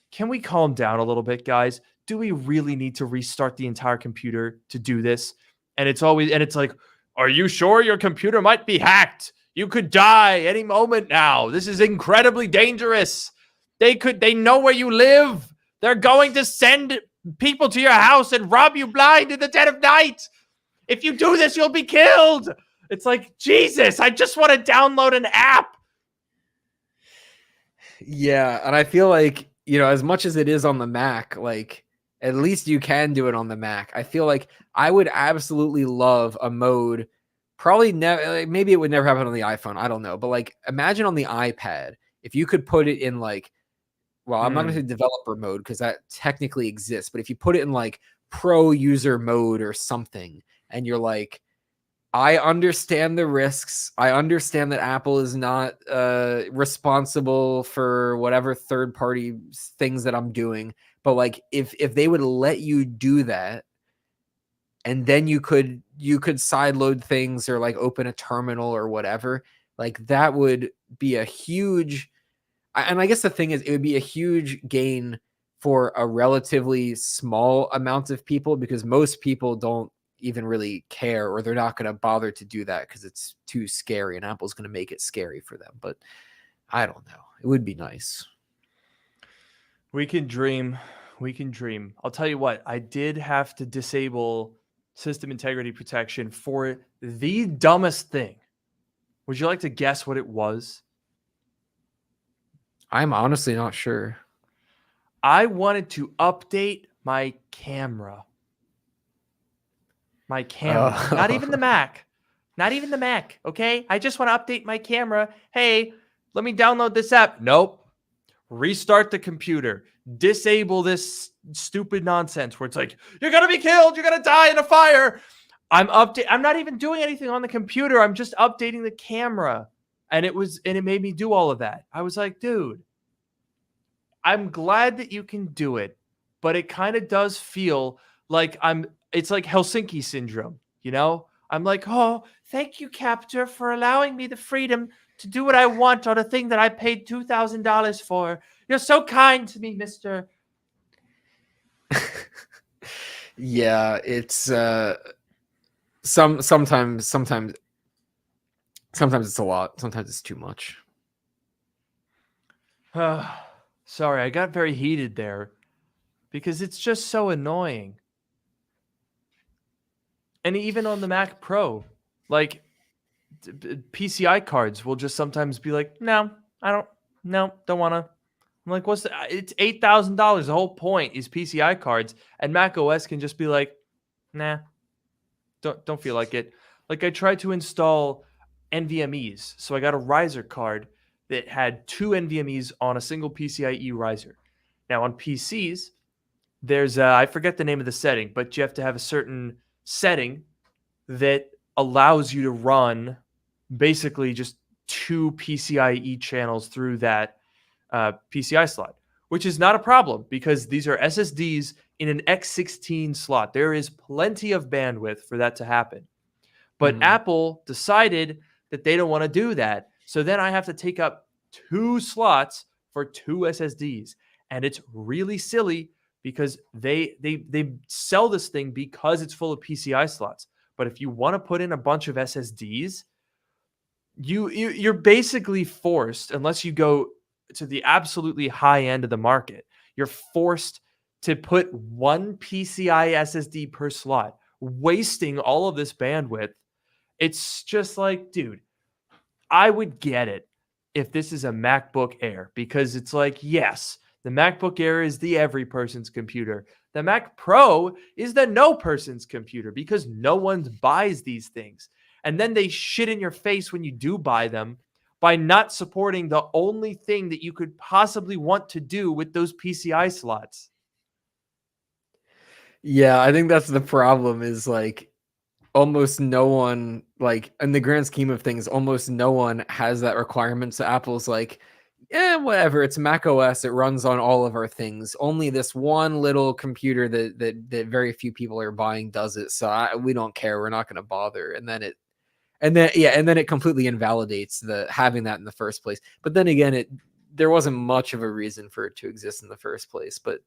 Speaker 1: can we calm down a little bit, guys? Do we really need to restart the entire computer to do this? And it's like, are you sure your computer might be hacked? You could die any moment now. This is incredibly dangerous. They know where you live. They're going to send people to your house and rob you blind in the dead of night. If you do this, you'll be killed. It's like, Jesus, I just want to download an app.
Speaker 2: Yeah, and I feel like, as much as it is on the Mac, like at least you can do it on the Mac. I feel like I would absolutely love a mode. Probably never, like, maybe it would never happen on the iPhone. I don't know. But like imagine on the iPad, if you could put it in like, well, I'm not going to say developer mode because that technically exists, but if you put it in like pro user mode or something, and you're like, I understand the risks. I understand that Apple is not responsible for whatever third party things that I'm doing. But like if they would let you do that, and then you could sideload things or like open a terminal or whatever, like that would be a huge. And I guess the thing is, it would be a huge gain for a relatively small amount of people, because most people don't even really care, or they're not going to bother to do that because it's too scary, and Apple's going to make it scary for them. But I don't know. It would be nice.
Speaker 1: We can dream. We can dream. I'll tell you what, I did have to disable system integrity protection for the dumbest thing. Would you like to guess what it was?
Speaker 2: I'm honestly not sure.
Speaker 1: I wanted to update My camera. My camera. Not even the
Speaker 2: Oh.
Speaker 1: Mac. Not even the Mac, okay? I just want to update my camera. Hey, let me download this app. Nope. Restart the computer. Disable this stupid nonsense where it's like, you're going to be killed. You're going to die in a fire. I'm not even doing anything on the computer. I'm just updating the camera. And it made me do all of that. I was like, dude, I'm glad that you can do it, but it kind of does feel like it's like Helsinki syndrome, you know? I'm like, oh, thank you, captor, for allowing me the freedom to do what I want on a thing that I paid $2,000 for. You're so kind to me, mister.
Speaker 2: Yeah, it's sometimes it's a lot. Sometimes it's too much.
Speaker 1: Sorry, I got very heated there because it's just so annoying. And even on the Mac Pro, like PCI cards will just sometimes be like, no, I don't, no, don't want to. I'm like, it's $8,000. The whole point is PCI cards, and Mac OS can just be like, nah, don't feel like it. Like I tried to install NVMe's, so I got a riser card that had two NVMe's on a single PCIe riser. Now on PCs, there's I forget the name of the setting, but you have to have a certain setting that allows you to run basically just two PCIe channels through that PCI slot, which is not a problem because these are SSDs in an X16 slot. There is plenty of bandwidth for that to happen. But
Speaker 2: Mhm.
Speaker 1: Apple decided that they don't want to do that. So then I have to take up two slots for two SSDs. And it's really silly because they sell this thing because it's full of PCI slots. But if you want to put in a bunch of SSDs, you're basically forced, unless you go to the absolutely high end of the market, you're forced to put one PCI SSD per slot, wasting all of this bandwidth. It's just like, dude, I would get it if this is a MacBook Air because it's like, yes, the MacBook Air is the every person's computer. The Mac Pro is the no person's computer because no one buys these things. And then they shit in your face when you do buy them by not supporting the only thing that you could possibly want to do with those PCI slots.
Speaker 2: Yeah, I think that's the problem is like almost no one, like in the grand scheme of things, almost no one has that requirement. So Apple's like, yeah, whatever. It's Mac OS. It runs on all of our things. Only this one little computer that very few people are buying does it. So we don't care. We're not going to bother. And then it completely invalidates the having that in the first place. But then again, there wasn't much of a reason for it to exist in the first place. But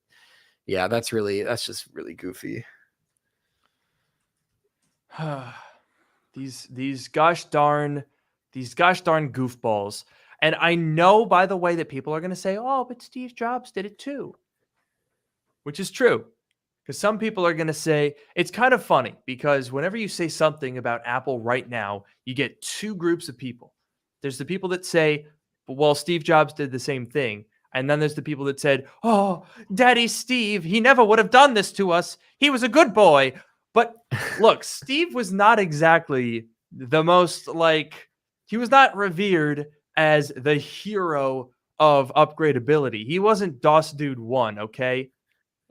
Speaker 2: yeah, that's just really goofy.
Speaker 1: these gosh darn goofballs. And I know, by the way, that people are going to say, "Oh, but Steve Jobs did it too," which is true. Because some people are going to say it's kind of funny because whenever you say something about Apple right now, you get two groups of people. There's the people that say, well, Steve Jobs did the same thing. And then there's the people that said, oh, Daddy Steve, he never would have done this to us. He was a good boy. But look, Steve was not exactly the most he was not revered as the hero of upgradability. He wasn't DOS Dude 1, okay?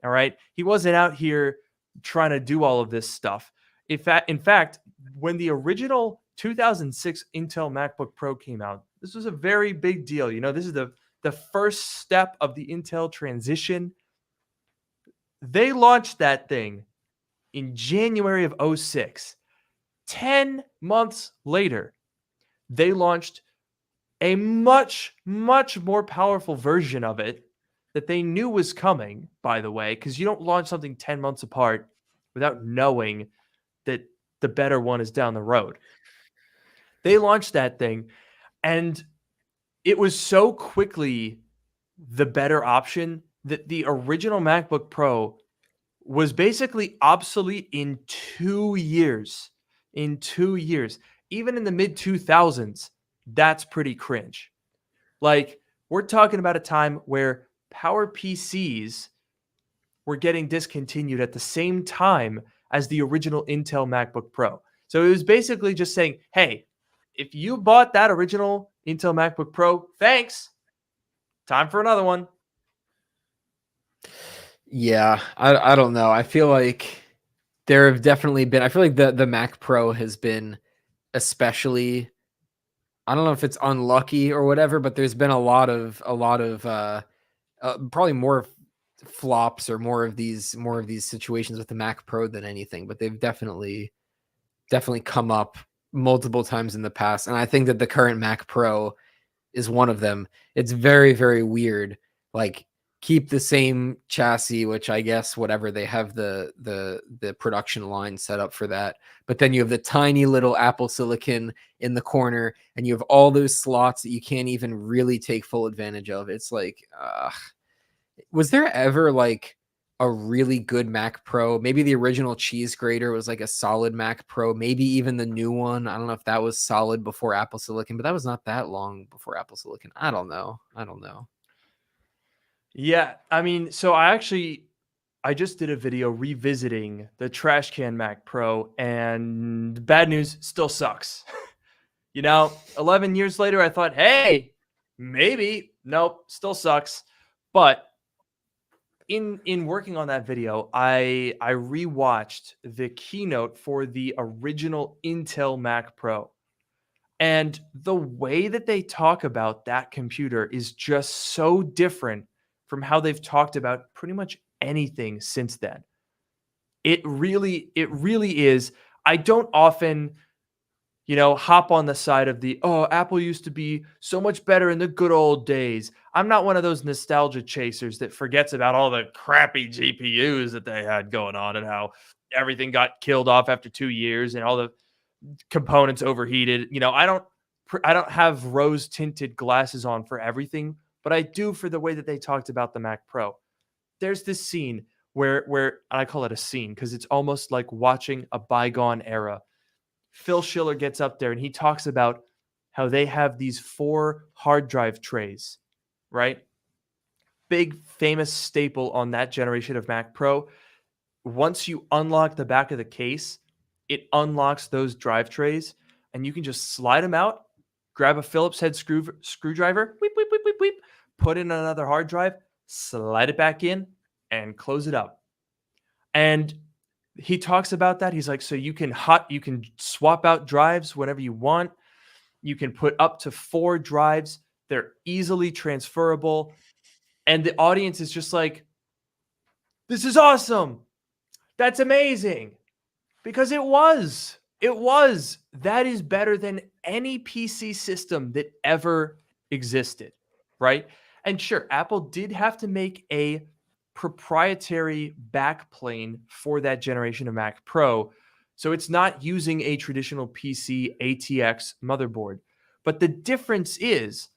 Speaker 1: All right. He wasn't out here trying to do all of this stuff. In fact, when the original 2006 Intel MacBook Pro came out, this was a very big deal. You know, this is the first step of the Intel transition. They launched that thing in January of 06. 10 months later, they launched a much, much more powerful version of it that they knew was coming, by the way, because you don't launch something 10 months apart without knowing that the better one is down the road. They launched that thing, and it was so quickly the better option that the original MacBook Pro was basically obsolete in 2 years. In 2 years. Even in the mid 2000s, that's pretty cringe. Like, we're talking about a time where power PCs were getting discontinued at the same time as the original Intel MacBook Pro. So it was basically just saying, hey, if you bought that original Intel MacBook Pro, thanks. Time for another one.
Speaker 2: Yeah, I don't know. I feel like there have definitely been. I feel like the Mac Pro has been especially. I don't know if it's unlucky or whatever, but there's been a lot of probably more flops or more of these situations with the Mac Pro than anything. But they've definitely come up multiple times in the past, and I think that the current Mac Pro is one of them. It's very, very weird. Like, keep the same chassis, which I guess whatever, they have the production line set up for that. But then you have the tiny little Apple Silicon in the corner, and you have all those slots that you can't even really take full advantage of. It's like, was there ever like a really good Mac Pro? Maybe the original cheese grater was like a solid Mac Pro. Maybe even the new one. I don't know if that was solid before Apple Silicon, but that was not that long before Apple Silicon. I don't know.
Speaker 1: Yeah, I mean, so I just did a video revisiting the trash can Mac Pro, and bad news, still sucks. 11 years later, I thought, hey, maybe. Nope, still sucks. But in working on that video, I rewatched the keynote for the original Intel Mac Pro. And the way that they talk about that computer is just so different from how they've talked about pretty much anything since then. It really is. I don't often, hop on the side of the, oh, Apple used to be so much better in the good old days. I'm not one of those nostalgia chasers that forgets about all the crappy GPUs that they had going on and how everything got killed off after 2 years and all the components overheated. I don't have rose tinted glasses on for everything, but I do for the way that they talked about the Mac Pro. There's this scene where I call it a scene because it's almost like watching a bygone era. Phil Schiller gets up there and he talks about how they have these 4 hard drive trays, right? Big famous staple on that generation of Mac Pro. Once you unlock the back of the case, it unlocks those drive trays and you can just slide them out, grab a Phillips head screwdriver, weep, weep, weep, weep, weep, put in another hard drive, slide it back in, and close it up. And he talks about that. He's like, so you can swap out drives whenever you want. You can put up to 4 drives. They're easily transferable. And the audience is just like, this is awesome. That's amazing. Because it was. That is better than any PC system that ever existed, right? And sure, Apple did have to make a proprietary backplane for that generation of Mac Pro. So it's not using a traditional PC ATX motherboard. But the difference is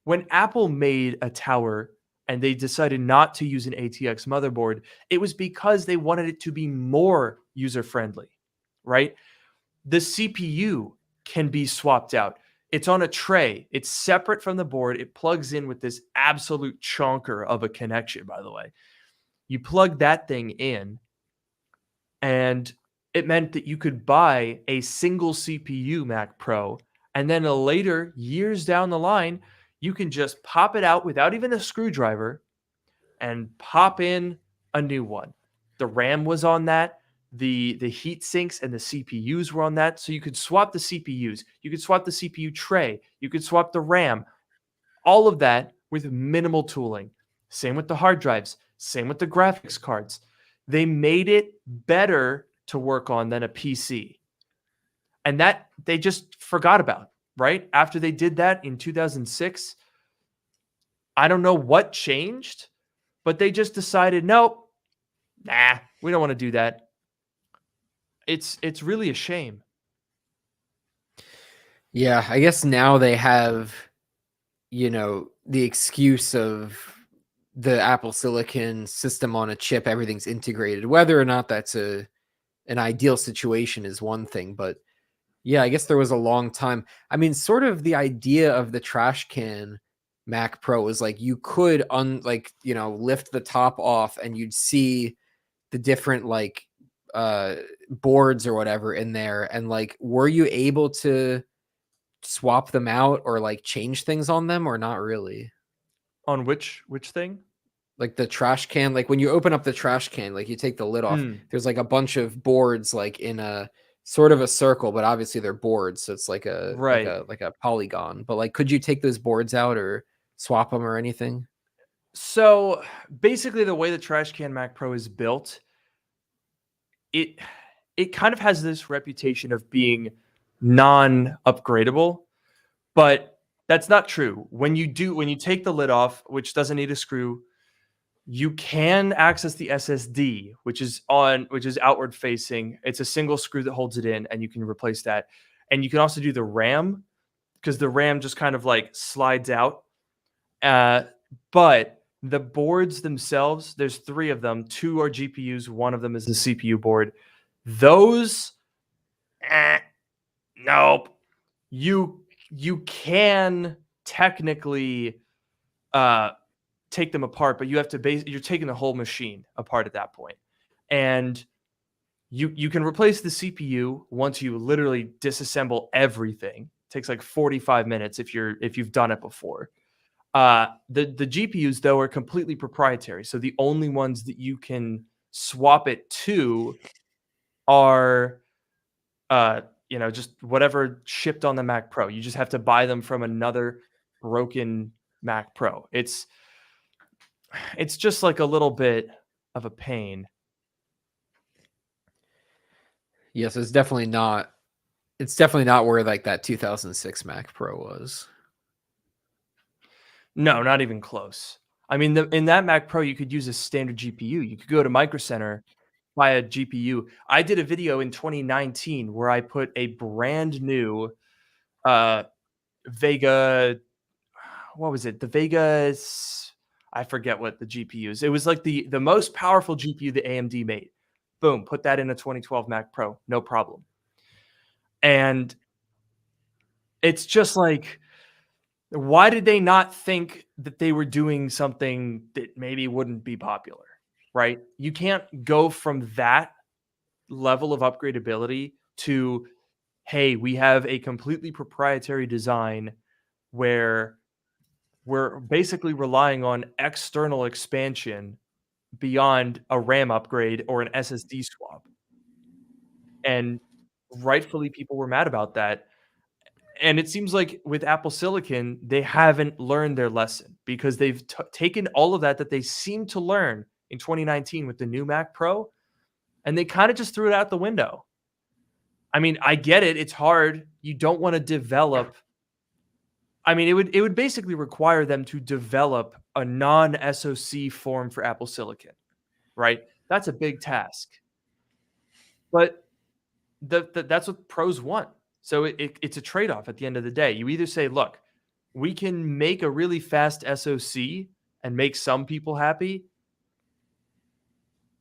Speaker 1: when Apple made a tower and they decided not to use an ATX motherboard, it was because they wanted it to be more user friendly, right? The CPU can be swapped out. It's on a tray. It's separate from the board. It plugs in with this absolute chonker of a connection, by the way. You plug that thing in, and it meant that you could buy a single CPU Mac Pro, and then later, years down the line, you can just pop it out without even a screwdriver and pop in a new one. The RAM was on that. The heat sinks and the CPUs were on that. So you could swap the CPUs. You could swap the CPU tray. You could swap the RAM. All of that with minimal tooling. Same with the hard drives. Same with the graphics cards. They made it better to work on than a PC. And that they just forgot about, right? After they did that in 2006, I don't know what changed, but they just decided, nope, nah, we don't want to do that. It's really a shame.
Speaker 2: Yeah, I guess now they have, the excuse of the Apple Silicon system on a chip, everything's integrated. Whether or not that's an ideal situation is one thing, but yeah, I guess there was a long time. I mean, sort of the idea of the trash can Mac Pro was like you could lift the top off and you'd see the different like boards or whatever in there, and like were you able to swap them out or like change things on them, or not really?
Speaker 1: On which thing?
Speaker 2: Like the trash can, like when you open up the trash can, like you take the lid off,
Speaker 1: Mm,
Speaker 2: there's like a bunch of boards like in a sort of a circle, but obviously they're boards, so it's like a
Speaker 1: right.
Speaker 2: polygon. But like could you take those boards out or swap them or anything?
Speaker 1: So basically, the way the Trash Can Mac Pro is built, it it kind of has this reputation of being non-upgradable, but that's not true. When you take the lid off, which doesn't need a screw, you can access the SSD, which is outward facing. It's a single screw that holds it in, and you can replace that. And you can also do the RAM because the RAM just kind of like slides out. Uh, but the boards themselves, there's three of them. Two are GPUs. One of them is the CPU board. Those, eh, nope. You can technically uh, take them apart, but you have to you're taking the whole machine apart at that point. And you can replace the CPU once you literally disassemble everything. It takes like 45 minutes if you've done it before. The GPUs though are completely proprietary, so the only ones that you can swap it to are just whatever shipped on the Mac Pro. You just have to buy them from another broken Mac Pro. It's just like a little bit of a pain.
Speaker 2: Yes, it's definitely not where like that 2006 Mac Pro was.
Speaker 1: No, not even close. I mean, in that Mac Pro, you could use a standard GPU. You could go to Micro Center, buy a GPU. I did a video in 2019 where I put a brand new uh, Vega. What was it? The Vegas. I forget what the GPUs. It was like the most powerful GPU that AMD made. Boom, put that in a 2012 Mac Pro, no problem. And it's just like, why did they not think that they were doing something that maybe wouldn't be popular, right? You can't go from that level of upgradability to, hey, we have a completely proprietary design where we're basically relying on external expansion beyond a RAM upgrade or an SSD swap. And rightfully, people were mad about that. And it seems like with Apple Silicon, they haven't learned their lesson because they've taken all of that they seemed to learn in 2019 with the new Mac Pro, and they kind of just threw it out the window. I mean, I get it. It's hard. You don't want to develop. I mean, it would basically require them to develop a non-SoC form for Apple Silicon, right? That's a big task. But that's what pros want. So it's a trade-off at the end of the day. You either say, look, we can make a really fast SoC and make some people happy,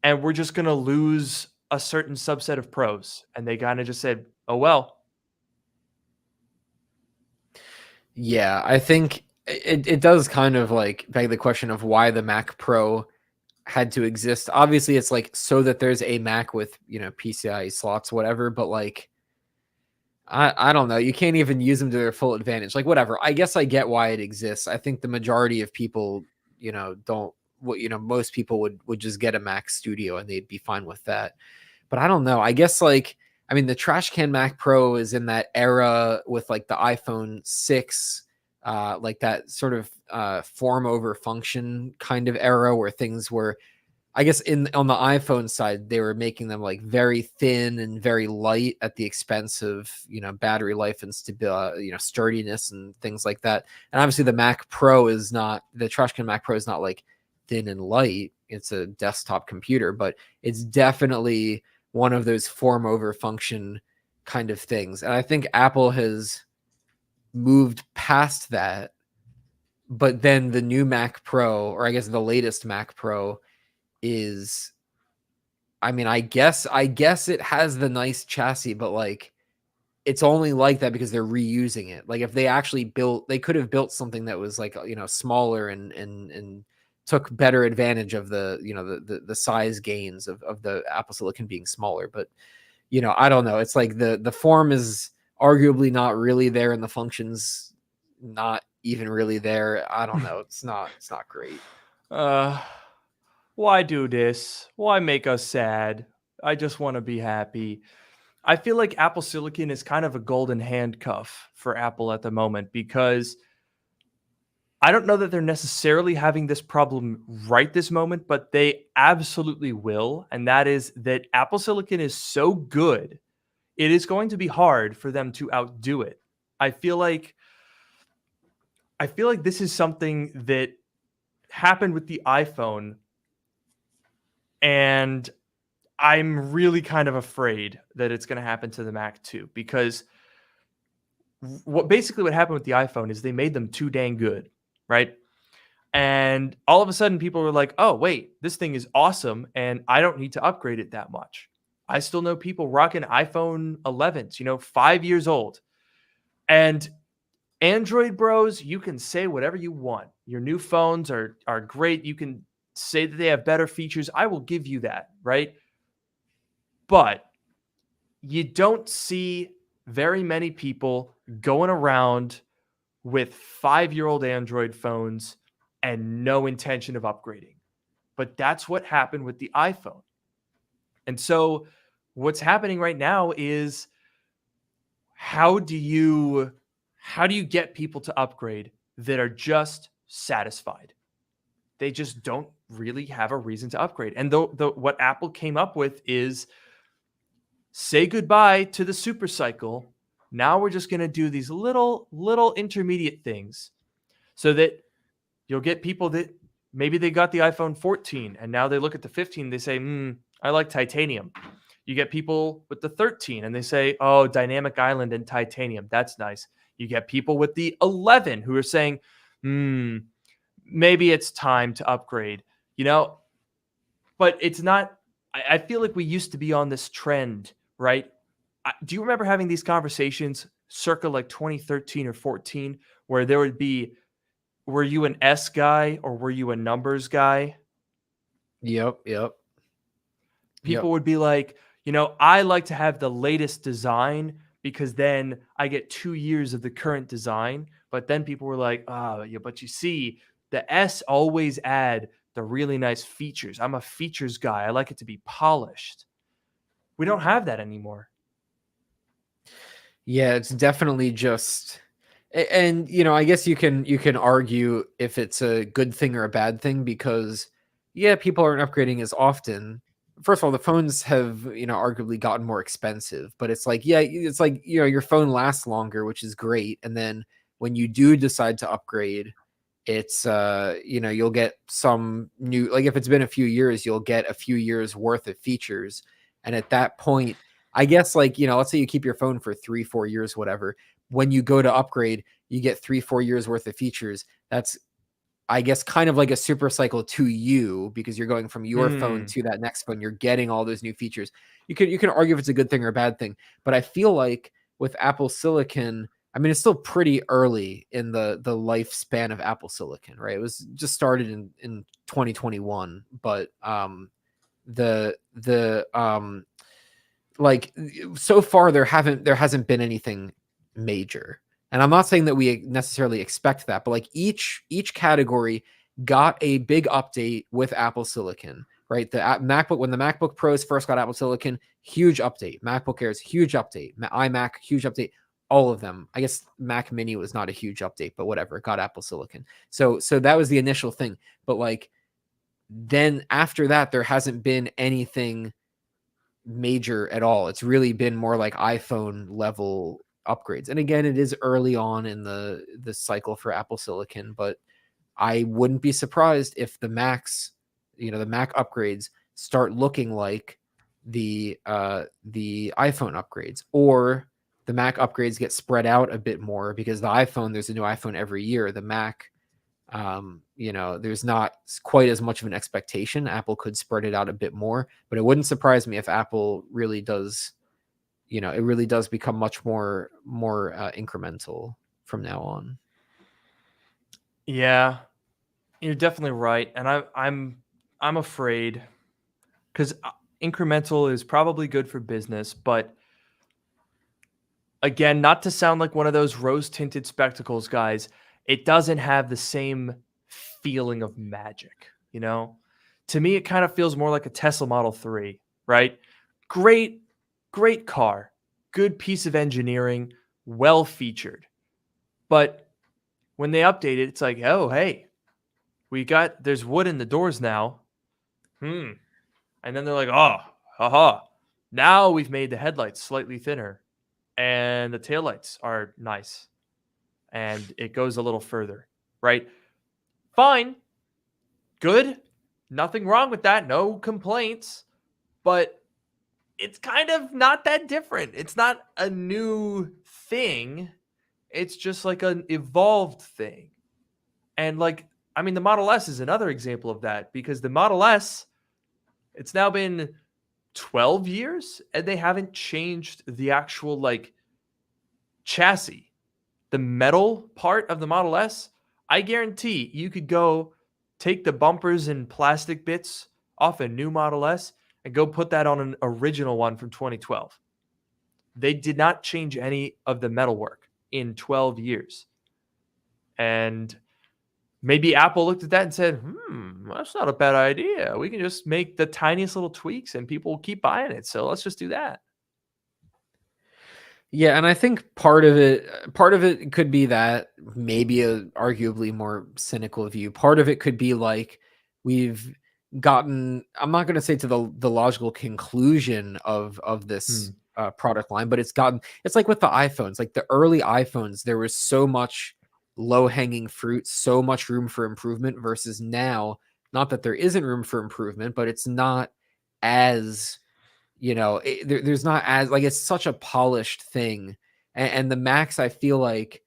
Speaker 1: and we're just going to lose a certain subset of pros. And they kind of just said, oh, well.
Speaker 2: Yeah, I think it does kind of like beg the question of why the Mac Pro had to exist. Obviously, it's like so that there's a Mac with, PCIe slots, whatever, but like I don't know. You can't even use them to their full advantage. Like whatever. I guess I get why it exists. I think the majority of people, don't most people would just get a Mac Studio and they'd be fine with that. But I don't know. I guess like I mean the Trash Can Mac Pro is in that era with like the iPhone 6, like that sort of form over function kind of era where things were, I guess on the iPhone side, they were making them like very thin and very light at the expense of, battery life and stability, sturdiness and things like that. And obviously the Trash Can Mac Pro is not like thin and light. It's a desktop computer, but it's definitely one of those form over function kind of things. And I think Apple has moved past that. But then the new Mac Pro, or I guess the latest Mac Pro, is, I mean, I guess it has the nice chassis, but like it's only like that because they're reusing it. Like if they actually they could have built something that was like, smaller and took better advantage of the, you know, the size gains of the Apple Silicon being smaller. But, you know, I don't know. It's like the form is arguably not really there, and the functions not even really there. I don't know. It's not great.
Speaker 1: Uh, why do this? Why make us sad? I just want to be happy. I feel like Apple Silicon is kind of a golden handcuff for Apple at the moment because I don't know that they're necessarily having this problem right this moment, but they absolutely will. And that is that Apple Silicon is so good, it is going to be hard for them to outdo it. I feel like this is something that happened with the iPhone, and I'm really kind of afraid that it's going to happen to the Mac too, because what happened with the iPhone is they made them too dang good, right? And all of a sudden, people were like, "Oh, wait, this thing is awesome, and I don't need to upgrade it that much." I still know people rocking iPhone 11s, 5 years old, and Android bros, you can say whatever you want. Your new phones are great. You can say that they have better features. I will give you that, right? But you don't see very many people going around with 5-year-old Android phones and no intention of upgrading. But that's what happened with the iPhone. And so what's happening right now is how do you get people to upgrade that are just satisfied? They just don't really have a reason to upgrade. And what Apple came up with is say goodbye to the super cycle. Now we're just going to do these little intermediate things so that you'll get people that maybe they got the iPhone 14 and now they look at the 15, they say, I like titanium. You get people with the 13 and they say, oh, dynamic island and titanium. That's nice. You get people with the 11 who are saying, maybe it's time to upgrade, but it's not. I feel like we used to be on this trend, right? Do you remember having these conversations circa like 2013 or 14 where there would be, were you an S guy or were you a numbers guy?
Speaker 2: Yep.
Speaker 1: People would be like, I like to have the latest design because then I get 2 years of the current design. But then people were like, oh, yeah, but you see, the S always add the really nice features. I'm a features guy. I like it to be polished. We don't have that anymore.
Speaker 2: Yeah, it's definitely just, and I guess you can argue if it's a good thing or a bad thing, because yeah, people aren't upgrading as often. First of all, the phones have, arguably gotten more expensive, but it's like, yeah, it's like, your phone lasts longer, which is great. And then when you do decide to upgrade, it's you'll get some new, like if it's been a few years, you'll get a few years worth of features. And at that point, I guess, like, let's say you keep your phone for 3-4 years, whatever. When you go to upgrade, you get 3-4 years worth of features. That's, I guess, kind of like a super cycle to you, because you're going from your phone to that next phone. You're getting all those new features. You can argue if it's a good thing or a bad thing, but I feel like with Apple Silicon, I mean, it's still pretty early in the lifespan of Apple Silicon, right? It was just started in 2021, but the like, so far there hasn't been anything major. And I'm not saying that we necessarily expect that, but like each category got a big update with Apple Silicon, right? The MacBook, when the MacBook Pros first got Apple Silicon, huge update. MacBook Airs, huge update. iMac, huge update. All of them. I guess Mac Mini was not a huge update, but whatever, it got Apple Silicon. So that was the initial thing. But like, then after that, there hasn't been anything major at all. It's really been more like iPhone level upgrades. And again, it is early on in the cycle for Apple Silicon, but I wouldn't be surprised if the Macs, the Mac upgrades start looking like the iPhone upgrades, or the Mac upgrades get spread out a bit more, because the iPhone, there's a new iPhone every year. The Mac, there's not quite as much of an expectation. Apple could spread it out a bit more, but it wouldn't surprise me if Apple really does, it really does become much more incremental from now on.
Speaker 1: Yeah. You're definitely right, and I'm afraid because incremental is probably good for business, but again, not to sound like one of those rose tinted spectacles guys, it doesn't have the same feeling of magic, you know? To me, it kind of feels more like a Tesla Model 3, right? Great, great car, good piece of engineering, well featured. But when they update it, it's like, oh, hey, there's wood in the doors now. Hmm. And then they're like, oh, haha. Now we've made the headlights slightly thinner and the taillights are nice and it goes a little further, right? Fine, good, nothing wrong with that, no complaints, but it's kind of not that different. It's not a new thing, it's just like an evolved thing. And like, I mean, the Model S is another example of that because the Model S, it's now been 12 years and they haven't changed the actual like chassis. The metal part of the Model S, I guarantee you could go take the bumpers and plastic bits off a new Model S and go put that on an original one from 2012. They did not change any of the metalwork in 12 years. And maybe Apple looked at that and said, that's not a bad idea. We can just make the tiniest little tweaks and people will keep buying it. So let's just do that.
Speaker 2: Yeah, and I think part of it could be that maybe a arguably more cynical view. Part of it could be like we've gotten, I'm not going to say to the logical conclusion of this
Speaker 1: Hmm.
Speaker 2: product line, but it's like with the iPhones, like the early iPhones, there was so much low hanging fruit, so much room for improvement versus now, not that there isn't room for improvement, but it's not as there's not as like it's such a polished thing, and the Macs, I feel like,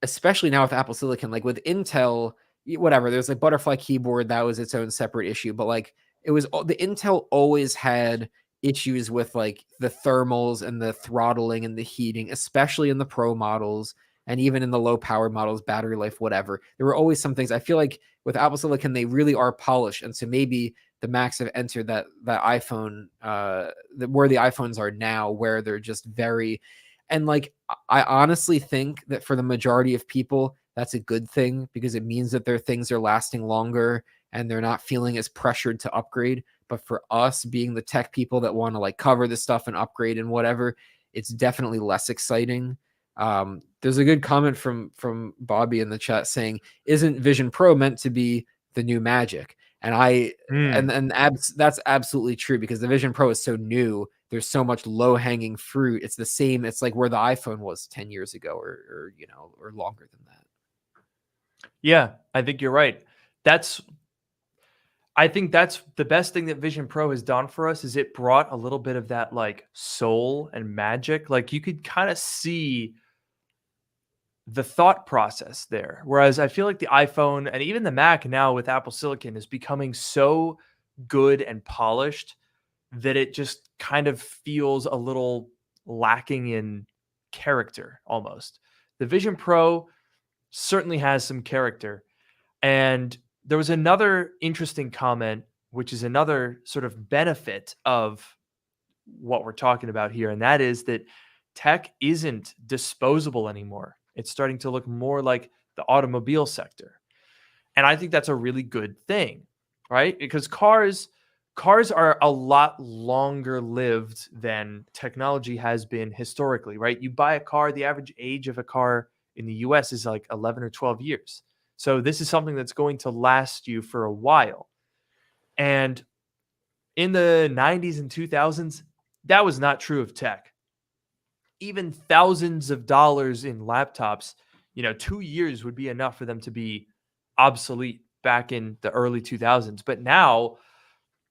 Speaker 2: especially now with Apple Silicon, like with Intel, whatever, there's like butterfly keyboard, that was its own separate issue, but like the Intel always had issues with like the thermals and the throttling and the heating, especially in the Pro models and even in the low power models, battery life, whatever. There were always some things. I feel like with Apple Silicon, they really are polished, and so maybe the Macs have entered that iPhone, where the iPhones are now, where they're just very, and like I honestly think that for the majority of people, that's a good thing because it means that their things are lasting longer and they're not feeling as pressured to upgrade. But for us being the tech people that want to like cover this stuff and upgrade and whatever, it's definitely less exciting. There's a good comment from Bobby in the chat saying, "Isn't Vision Pro meant to be the new Magic?" And
Speaker 1: Hmm.
Speaker 2: that's absolutely true because the Vision Pro is so new. There's so much low hanging fruit. It's the same. It's like where the iPhone was 10 years ago, or longer than that.
Speaker 1: Yeah, I think you're right. That's I think that's the best thing that Vision Pro has done for us is it brought a little bit of that like soul and magic. Like you could kind of see the thought process there. Whereas I feel like the iPhone and even the Mac now with Apple Silicon is becoming so good and polished that it just kind of feels a little lacking in character almost. The Vision Pro certainly has some character. And there was another interesting comment, which is another sort of benefit of what we're talking about here. And that is that tech isn't disposable anymore. It's starting to look more like the automobile sector. And I think that's a really good thing, right? Because cars are a lot longer lived than technology has been historically, right? You buy a car, the average age of a car in the US is like 11 or 12 years. So this is something that's going to last you for a while. And in the 90s and 2000s, that was not true of tech. Even thousands of dollars in laptops, 2 years would be enough for them to be obsolete back in the early 2000s. But now,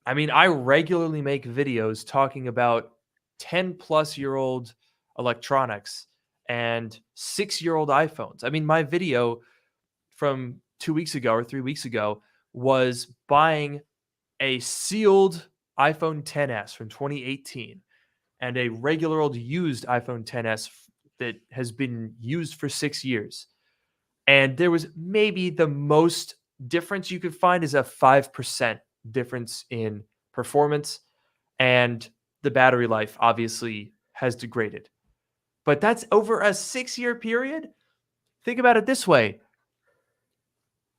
Speaker 1: I mean, I regularly make videos talking about 10 plus year old electronics and 6-year old iPhones. I mean, my video from 2 weeks ago or 3 weeks ago was buying a sealed iPhone 10s from 2018 and a regular old used iPhone 10s that has been used for 6 years. And there was maybe the most difference you could find is a 5% difference in performance, and the battery life obviously has degraded. But that's over a 6-year period. Think about it this way: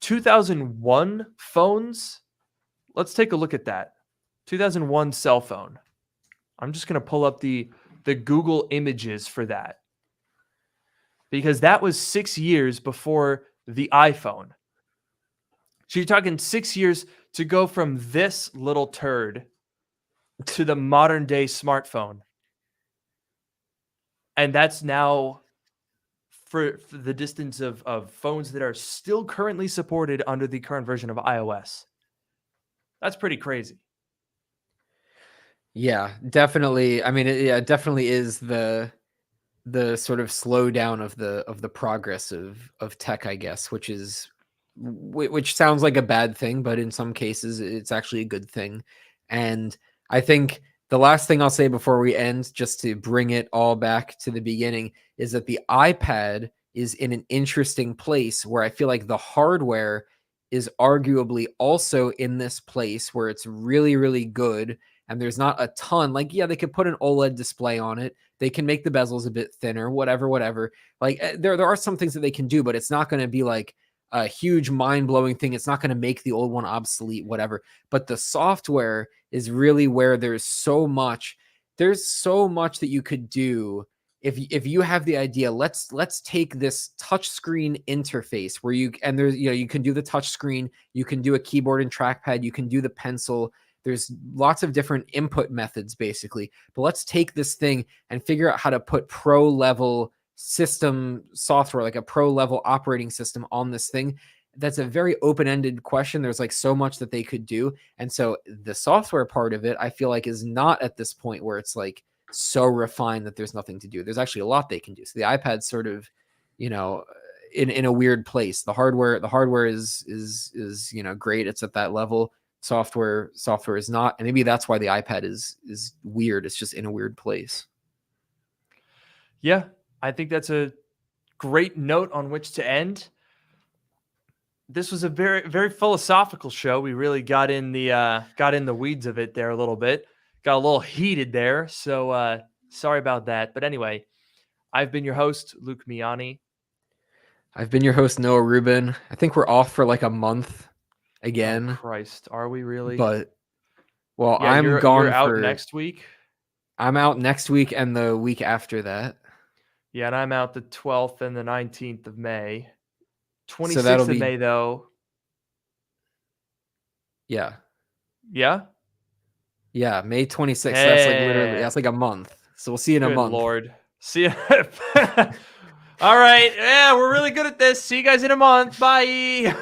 Speaker 1: 2001 phones. Let's take a look at that. 2001 cell phone. I'm just going to pull up the Google images for that, because that was 6 years before the iPhone. So you're talking 6 years to go from this little turd to the modern day smartphone. And that's now for the distance of phones that are still currently supported under the current version of iOS. That's pretty crazy.
Speaker 2: Yeah, definitely. I mean, it definitely is the sort of slowdown of the progress of tech, I guess, which sounds like a bad thing, but in some cases it's actually a good thing. And I think the last thing I'll say before we end, just to bring it all back to the beginning, is that the iPad is in an interesting place where I feel like the hardware is arguably also in this place where it's really, really good. And there's not a ton, like, yeah, they could put an OLED display on it. They can make the bezels a bit thinner, whatever. Like, there are some things that they can do, but it's not going to be like a huge mind-blowing thing. It's not going to make the old one obsolete, whatever. But the software is really where there's so much that you could do. If you have the idea, let's take this touchscreen interface where there's, you can do the touchscreen, you can do a keyboard and trackpad, you can do the pencil. There's lots of different input methods, basically. But let's take this thing and figure out how to put pro level system software, like a pro level operating system, on this thing. That's a very open-ended question. There's like so much that they could do. And so the software part of it, I feel like, is not at this point where it's like so refined that there's nothing to do. There's actually a lot they can do. So the iPad's sort of, in a weird place. The hardware is great. It's at that level. Software is not, and maybe that's why the iPad is weird. It's just in a weird place.
Speaker 1: Yeah, I think that's a great note on which to end. This was a very, very philosophical show. We really got in the weeds of it there a little bit. Got a little heated there, so sorry about that. But anyway, I've been your host, Luke Miani.
Speaker 2: I've been your host, Noah Rubin. I think we're off for like a month again.
Speaker 1: Oh, Christ, are we really?
Speaker 2: But well,
Speaker 1: yeah,
Speaker 2: I'm gone
Speaker 1: you're out
Speaker 2: for
Speaker 1: next week.
Speaker 2: I'm out next week and the week after that.
Speaker 1: Yeah, and I'm out the 12th and the 19th of May. 26th
Speaker 2: So that'll
Speaker 1: of
Speaker 2: be
Speaker 1: May, though.
Speaker 2: Yeah.
Speaker 1: Yeah?
Speaker 2: Yeah, May 26th.
Speaker 1: Hey.
Speaker 2: That's like literally, that's like a month. So we'll see you in a month.
Speaker 1: Good Lord. See ya. All right. Yeah, we're really good at this. See you guys in a month. Bye.